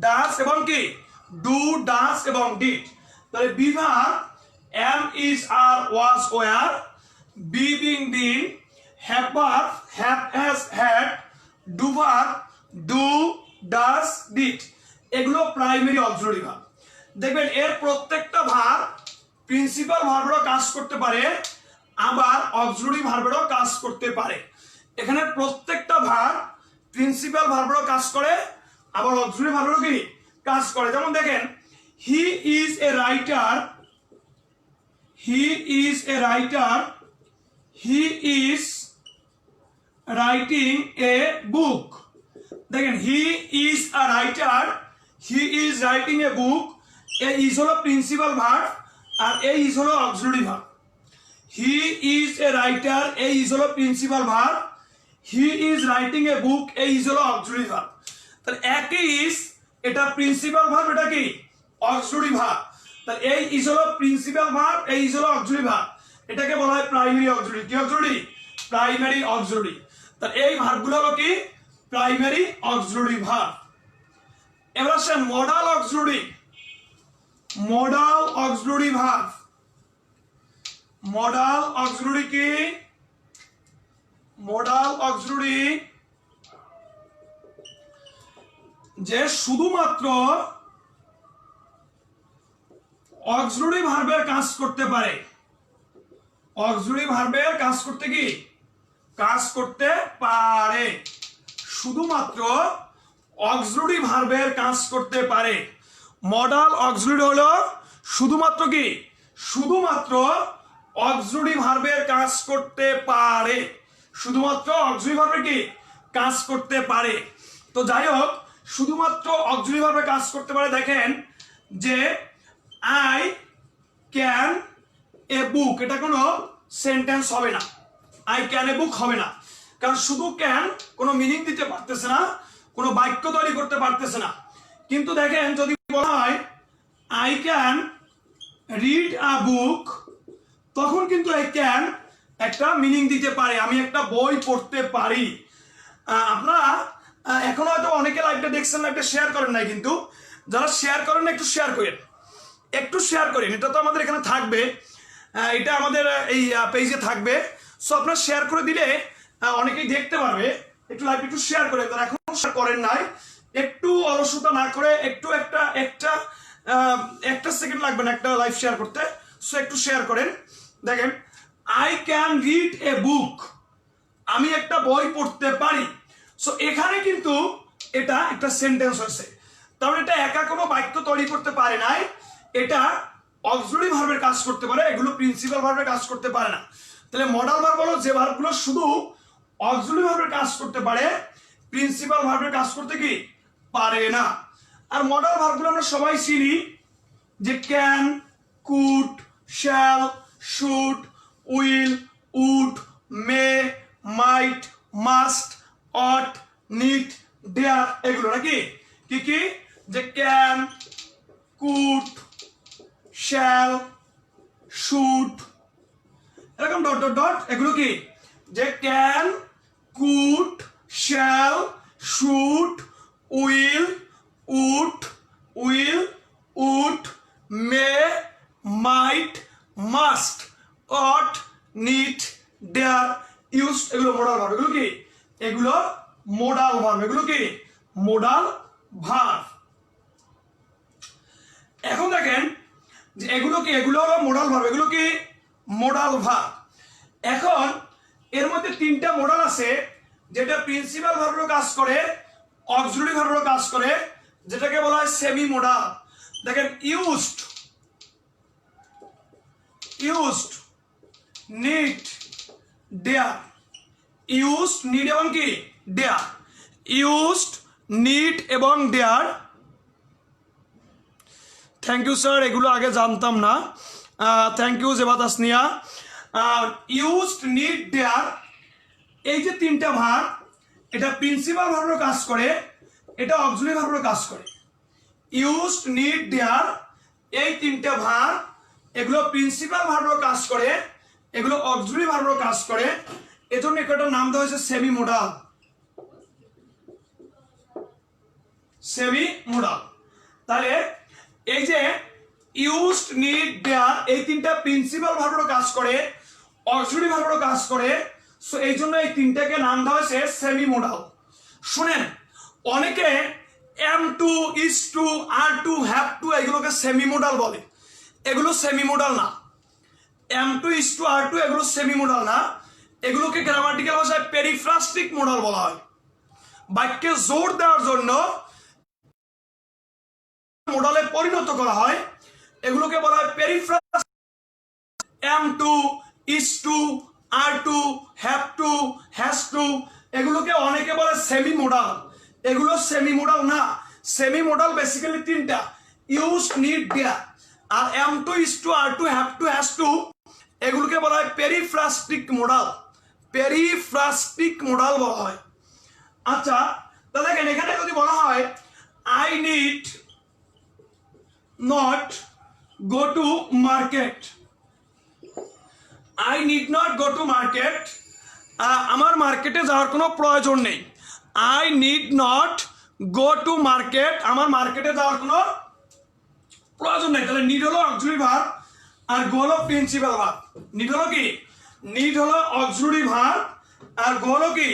does এবং কি? Do, does এবং did. তাহলে be verb am, is, are, was, were, be, being, been। Have verb have, has, had। Do verb do, does, did. এগুলো primary auxiliary verb. দেখবেন এর প্রত্যেকটা ভার্ব প্রিন্সিপাল ভার্বেরও কাজ করতে পারে, আবার অক্সিলারি ভার্বেরও কাজ করতে পারে। এখানে প্রত্যেকটা ভার্ব প্রিন্সিপাল ভার্বেরও কাজ করে, আবার অক্সিলারি ভার্বেরও কি কাজ করে। যেমন দেখেন, he is a writer, he is a writer, he is writing a book. দেখেন, he is a writer, he is writing a book. এ ইজ হলো প্রিন্সিপাল ভার্ব আর এ ইজ হলো auxiliary verb. He is a writer, এ is হলো principal verb. He is writing a book, এ is হলো অক্সিলারি ভার্ব। তাহলে একই ইজ, এটা প্রিন্সিপাল ভার্ব, এটা কি? Auxiliary verb. তাহলে এই ইজ হলো প্রিন্সিপাল ভার্ব, এই ইজ হলো অক্সিলারি ভার্ব। এটাকে বলা হয় প্রাইমারি অক্সিলারি। কি অক্সিলারি? Primary auxiliary. তাহলে এই ভার্বগুলো হলো কি? Primary auxiliary verb. এবার আসেন modal auxiliary. Modal auxiliary verb. Modal auxiliary কি? মডাল অক্সিলারি যে শুধুমাত্র অক্সিলারি ভার্বের কাজ করতে পারে। অক্সিলারি ভার্বের কাজ করতে কি? কাজ করতে পারে। শুধুমাত্র অক্সিলারি ভার্বের কাজ করতে পারে। মডাল অক্সিলারি হলো শুধুমাত্র কি? শুধুমাত্র অক্সিলারি ভার্বের কাজ করতে পারে। শুধুমাত্র অক্সিলারি ভার্বের কি কাজ করতে পারে। তো যাই হোক, শুধুমাত্র অক্সিলারি ভার্বের কাজ করতে পারে। দেখেন যে আই ক্যান এ বুক, এটা কোনো সেন্টেন্স হবে না। আই ক্যান এ বুক হবে না, কারণ শুধু ক্যান কোনো মিনিং দিতে পারতেছে না, কোনো বাক্য তৈরি করতে পারতেছে না। কিন্তু দেখেন যদি বলা হয় আই ক্যান রিড আ বুক, তখন কিন্তু এই ক্যান একটা মিনিং দিতে পারে, আমি একটা বই পড়তে পারি। আপনারা এখন হয়তো অনেকে লাইভটা দেখছেন, লাইভটা শেয়ার করেন নাই, কিন্তু যারা শেয়ার করেন না একটু শেয়ার করেন, একটু শেয়ার করেন। এটা তো আমাদের এখানে থাকবে, এটা আমাদের এই পেজে থাকবে। সো আপনারা শেয়ার করে দিলে অনেকেই দেখতে পারবে। একটু লাইভ একটু শেয়ার করেন, যারা এখন শেয়ার করেন নাই, একটু অলসতা না করে একটু একটা সেকেন্ড লাগবে না একটা লাইভ শেয়ার করতে। সো একটু শেয়ার করেন। দেখেন আই ক্যান রিড এ বুক, আমি একটা বই পড়তে পারি। সো এখানে কিন্তু এটা একটা সেন্টেন্স হয়েছে, তাহলে এটা একা কোনো বাক্য তৈরি করতে পারে নাই, এটা অক্সিলারি ভার্বের কাজ করতে পারে, এগুলো প্রিন্সিপাল ভার্বের কাজ করতে পারে না। তাহলে মডাল ভার্ব হলো যে ভার্বগুলো শুধু অক্সিলারি ভার্বের কাজ করতে পারে, প্রিন্সিপাল ভার্বের কাজ করতে কি পারে না। আর মডাল ভার্বগুলো আমরা সবাই চিনি, যে can, could, shall, should, will, would, may, might, must, ought need dare এগুলো নাকি কি কি যে ক্যান কুড শ্যাল শুড এরকম ডট ডট ডট এগুলো কি যে can could shall should will would may might must ought need dare use এগুলো মোডাল ভার্ব এগুলো কি এগুলো মোডাল ভার্ব এগুলো কি মোডাল ভার্ব এখন দেখেন যে এগুলো কি এগুলো হলো মোডাল ভার্ব এগুলো কি মোডাল ভার্ব এখন এর মধ্যে তিনটা মোডাল আছে যেটা প্রিন্সিপাল ভার্বেরও কাজ করে অক্সিলারি ভার্বেরও কাজ করে যেটাকে বলা হয় সেমি মোডাল দেখেন used need dare used need এবং কি ডেয়ার ইউজড নিড এবং ডেয়ার থ্যাংক ইউ স্যার এগুলো আগে জানতাম না thank you Zeba Tasnia used need dare এই যে তিনটা ভার্ব এটা প্রিন্সিপাল ভার্বেরও কাজ করে এটা অক্সিলারি ভার্বেরও কাজ করে ইউজড নিড ডেয়ার এই তিনটা ভার্ব এগুলো প্রিন্সিপাল ভার্বেরও কাজ করে এগুলো অক্সিলারি ভার্বেরও কাজ করে এজন্য এটার নাম দেওয়া হয়েছে সেমি মোডাল তাহলে এই যে ইউজড নিড ডেয়ার এই তিনটা প্রিন্সিপাল ভার্বেরও কাজ করে অক্সিলারি ভার্বেরও কাজ করে সো এই জন্য এই তিনটাকে নাম দেওয়া হয়েছে সেমি মোডাল শুনেন অনেকে am to is to are to have to এগুলোকে সেমি মোডাল বলে এগুলো সেমি মোডাল না am to is to are to এগুলো সেমি মোডাল না এগুলোকে গ্রামাটিক্যাল ভাষায় পেরিফ্রাস্টিক মোডাল বলা হয় বাক্যে জোর দেওয়ার জন্য মোডালে পরিণত করা হয় এগুলোকে বলা হয় periphrastic am to is to are to have to has to এগুলোকে অনেকে বলে সেমি মোডাল এগুলো সেমি মোডাল না সেমি মোডাল বেসিক্যালি তিনটা ইউজ নিড ডেয়ার আর am to is to are to have to has to এগুলোকে বলা হয় পেরিফ্রাস্টিক মোডাল বলা হয় আচ্ছা তা দেখেন এখানে যদি বলা হয় I need not go to market I need not go to market আমার মার্কেটে যাওয়ার কোনো প্রয়োজন নেই I need not go to market আমার মার্কেটে যাওয়ার কোনো প্রয়োজন নেই তাহলে নিড হলো অক্সিলারি ভার্ব আর গো হলো প্রিন্সিপাল ভার্ব নিড হলো কি নিড হলো অক্সিলারি ভার্ব আর গো হলো কি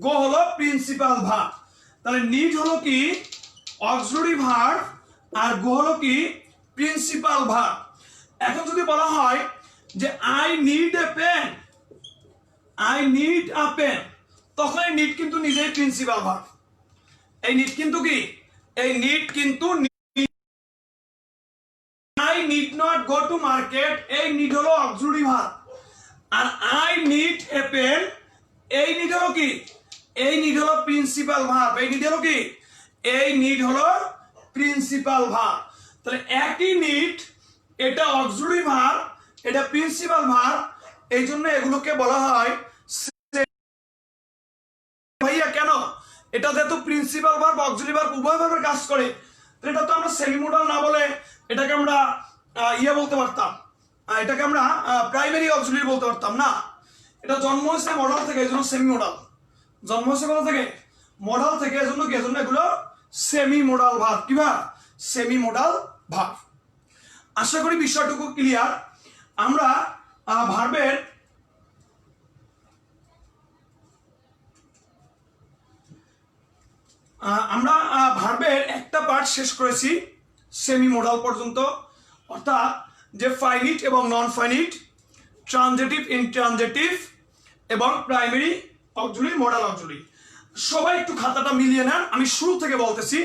গো হলো প্রিন্সিপাল ভার্ব তাহলে নিড হলো কি অক্সিলারি ভার্ব আর গো হলো কি প্রিন্সিপাল ভার্ব এখন যদি বলা হয় যে আই নিড এ পেন তখন এই নিড কিন্তু নিজেই প্রিন্সিপাল ভার্ব এই নিড কিন্তু কি এই নিড কিন্তু I need not go to market এই নিড হলো অক্সিলারি ভার্ব আর আই নিড এ পেন এই নিড হলো কি এই নিড হলো প্রিন্সিপাল ভার্ব এই নিড হলো কি এই নিড হলো প্রিন্সিপাল ভার্ব তাহলে একই নিড এটা অক্সিলারি ভার্ব এটা প্রিন্সিপাল ভার্ব এই জন্য এগুলোকে বলা হয় ভাইয়া কেন এটা যেহেতু প্রিন্সিপাল ভার্ব অক্সিলারি ভার্ব উভয় ভাবে কাজ করে তাহলে এটা তো আমরা সেমি মোডাল না বলে এটাকে আমরা বলতে পারতাম এটাকে আমরা প্রাইমারি অক্সিলারি বলতে পারতাম না এটা জন্ম হয়েছে মডাল থেকে এই জন্য সেমি মোডাল জন্ম হয়েছে কোথা থেকে মডাল থেকে এজন্য কি এজন্য এগুলো সেমি মোডাল ভার্ব কি ভার্ব সেমি মোডাল ভার্ব আশা করি বিষয়টুকু ক্লিয়ার আমরা ভার্বের একটা পার্ট শেষ করেছি সেমি মোডাল পর্যন্ত অর্থাৎ যে ফাইনিট এবং নন ফাইনিট ট্রানজিটিভ ইনট্রানজিটিভ এবং প্রাইমারি অক্সিলারি মডাল অক্সিলারি সবাই একটু খাতাটা মিলিয়ে নেন আমি শুরু থেকে বলতেছি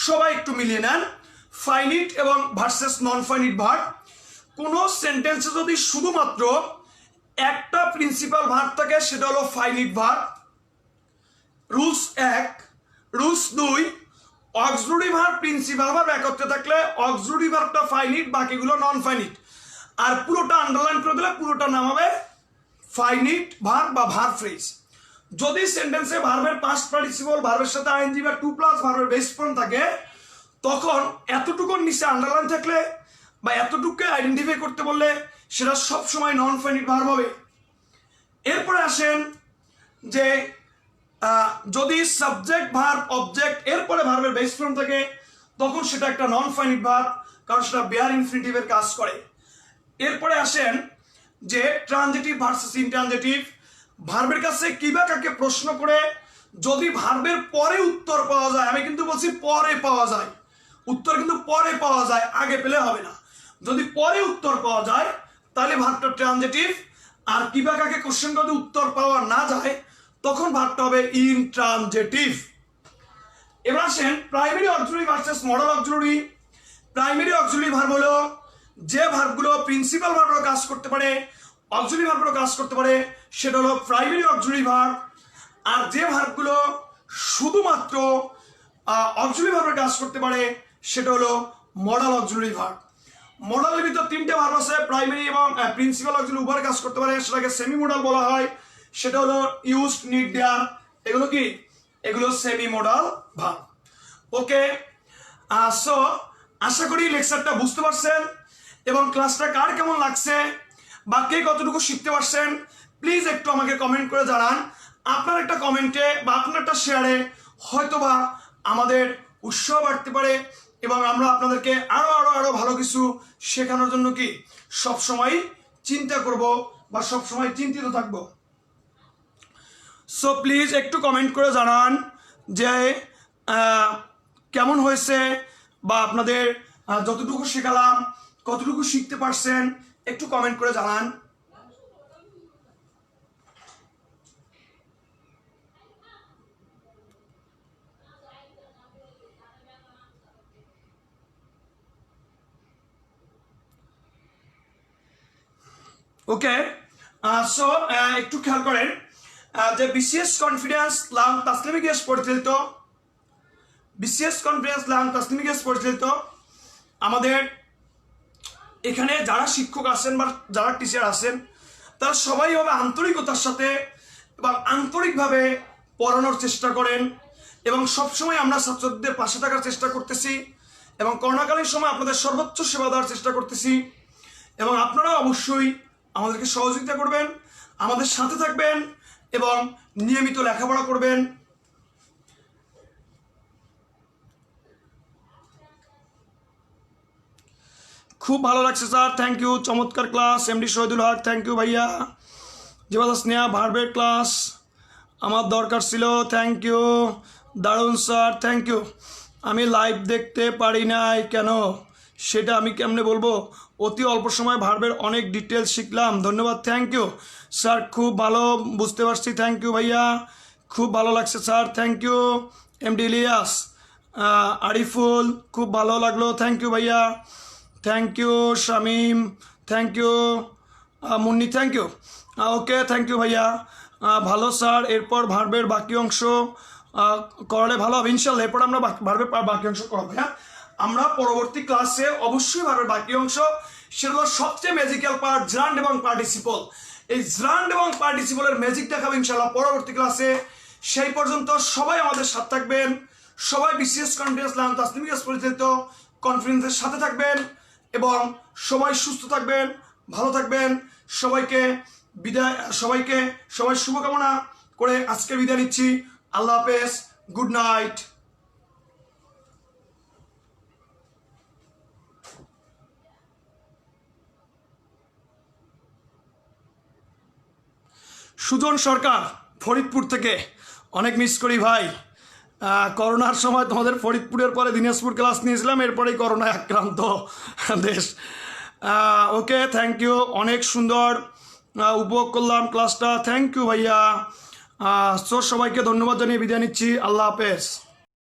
সবাই একটু মিলিয়ে নেন ফাইনিট এবং ভার্সেস নন ফাইনিট ভার্ব কোনো সেন্টেন্সে যদি শুধুমাত্র একটা প্রিন্সিপাল ভার্ব থাকে সেটা হলো finite verb rules 1 rules 2 auxiliary verb principal verb একত্রে থাকলে অক্সিলারি ভার্বটা ফাইনিট বাকিগুলো নন ফাইনিট আর পুরোটা আন্ডারলাইন করে দিলে পুরোটা নাম হবে ফাইনিট ভার্ব বা ভার্ব ফ্রেজ যদি সেন্টেন্সে ভার্বের পাস্ট পার্টিসিপল ভার্বের সাথে আইএনজি বা টু প্লাস ভার্বের বেস ফর্ম থাকে, তখন এতটুকুর নিচে আন্ডারলাইন থাকলে বা এতটুকুকে আইডেন্টিফাই করতে বললে সেটা সবসময় নন ফাইনিট ভার্ব হবে। এরপরে আসেন যে যদি সাবজেক্ট ভার্ব অবজেক্ট এরপরে ভার্বের বেস ফর্ম থাকে, তখন সেটা একটা নন ফাইনিট ভার্ব, কারণ সেটা বেয়ার ইনফিনিটিভের কাজ করে। এরপরে আসেন যে ট্রানজিটিভ ভার্সেস ইনট্রানজিটিভ। ভার্বের কাছে কি বা কাকে প্রশ্ন করে যদি ভার্বের পরে উত্তর পাওয়া যায়, আমি কিন্তু বলছি পরে পাওয়া যায়, উত্তর কিন্তু পরে পাওয়া যায়, আগে পেলে হবে না। যদি পরে উত্তর পাওয়া যায় তাহলে ভার্বটা ট্রানজিটিভ, আর কি বা কাকে কোশ্চেন যদি উত্তর পাওয়া না যায় তখন ভার্বটা হবে ইনট্রানজিটিভ। এবার আসেন primary auxiliary versus modal auxiliary. Primary auxiliary verb হলো যে ভার্বগুলো প্রিন্সিপাল ভার্বেরও কাজ করতে পারে, অক্সিলারি ভার্বেরও কাজ করতে পারে, সেটা হলো প্রাইমারি অক্সিলারি ভার্ব। আর যে ভার্বগুলো শুধুমাত্র অক্সিলারি ভার্বের কাজ করতে পারে সেটা হলো মডেল অক্সিলারি ভার্ব। মডেলের ভিতর তিনটে ভার্ব আছে, প্রাইমারি এবং প্রিন্সিপাল অক্সিলারি উভয় কাজ করতে পারে, সেটাকে সেমি মডেল বলা হয়। সেটা হলো ইউজড, নিড, দেয়ার, এগুলো কি? এগুলো সেমি মডেল ভার্ব। ওকে, সো আশা করি লেকচারটা বুঝতে পারছেন এবং ক্লাসটা কার কেমন লাগছে বা কে কতটুকু শিখতে পারছেন প্লিজ একটু আমাকে কমেন্ট করে জানান। আপনার একটা কমেন্টে বা আপনার একটা শেয়ারে হয়তোবা আমাদের উৎসাহ বাড়তে পারে এবং আমরা আপনাদেরকে আরো আরো আরো ভালো কিছু শেখানোর জন্য কি সবসময় চিন্তা করব বা সবসময় চিন্তিত থাকবো। সো প্লিজ একটু কমেন্ট করে জানান যে কেমন হয়েছে বা আপনাদের যতটুকু শেখালাম কতটুকু শিখতে পারছেন একটু কমেন্ট করে জানান। ওকে, সো একটু খেয়াল করেন যে বিসিএস কনফিডেন্স লার্ন তাসলিমি গ্যাস পরিচালিত, বিসিএস কনফিডেন্স লার্ন তাসলিমি গ্যাস পরিচালিত আমাদের এখানে যারা শিক্ষক আছেন বা যারা টিচার আছেন তারা সবাই হবে আন্তরিকতার সাথে এবং আন্তরিকভাবে পড়ানোর চেষ্টা করেন এবং সবসময় আমরা ছাত্রদের পাশে থাকার চেষ্টা করতেছি এবং করোনাকালীন সময় আপনাদের সর্বোচ্চ সেবা দেওয়ার চেষ্টা করতেছি এবং আপনারা অবশ্যই আমাদেরকে সহযোগিতা করবেন, আমাদের সাথে থাকবেন এবং নিয়মিত লেখাপড়া করবেন। খুব ভালো লাগছে স্যার, থ্যাংক ইউ, চমৎকার class. MD Shahidul Haque, thank you ভাইয়া। জীবাদা স্নেহা, ভার্বের ক্লাস আমার দরকার ছিল, থ্যাংক ইউ। দারুণ স্যার, থ্যাংক ইউ। আমি লাইভ দেখতে পারি নাই কেন সেটা আমি কেমনে বলবো, অতি অল্প সময় ভার্বের অনেক ডিটেলস শিখলাম, ধন্যবাদ, থ্যাংক ইউ স্যার, খুব ভালো বুঝতে পারছি, থ্যাংক ইউ ভাইয়া, খুব ভালো লাগছে sir, thank you. MD Ilias, Ariful, খুব ভালো লাগলো, থ্যাংক ইউ ভাইয়া, thank you. Shamim, thank you. Munni, thank you. Okay, thank you ভাইয়া, ভালো স্যার। এরপর ভার্বের বাকি অংশ করলে ভালো হবে ইনশাল্লাহ। এরপর আমরা ভার্বের বাকি অংশ করবো। হ্যাঁ, আমরা পরবর্তী ক্লাসে অবশ্যই ভার্বের বাকি অংশ, সেটা হলো সবচেয়ে ম্যাজিক্যাল পার্ট, জার্ন্ড এবং পার্টিসিপল। এই জার্ন্ড এবং পার্টিসিপলের ম্যাজিক দেখাবো ইনশাল্লাহ পরবর্তী ক্লাসে। সেই পর্যন্ত সবাই আমাদের সাথে থাকবেন, সবাই বিসিএস কনফিডেন্স লার্ন তাসলিমি গ্যাস পরিচালিত কনফিডেন্সের সাথে থাকবেন এবং সবাই সুস্থ থাকবেন, ভালো থাকবেন। সবাইকে সবাই শুভকামনা করে আজকে বিদায় নিচ্ছি। আল্লাহ হাফেজ, গুড নাইট। সুজন সরকার, ফরিদপুর থেকে, অনেক মিস করি ভাই। করোনার সময় তোমাদের ফরিদপুরের পরে দিনাজপুর ক্লাস নিয়েছিলাম, এরপরেই করোনায় আক্রান্ত দেশ। ওকে, থ্যাংক ইউ, অনেক সুন্দর উপভোগ করলাম ক্লাসটা, থ্যাংক ইউ ভাইয়া। সো সবাইকে ধন্যবাদ জানিয়ে বিদায় নিচ্ছি, আল্লাহ হাফেজ।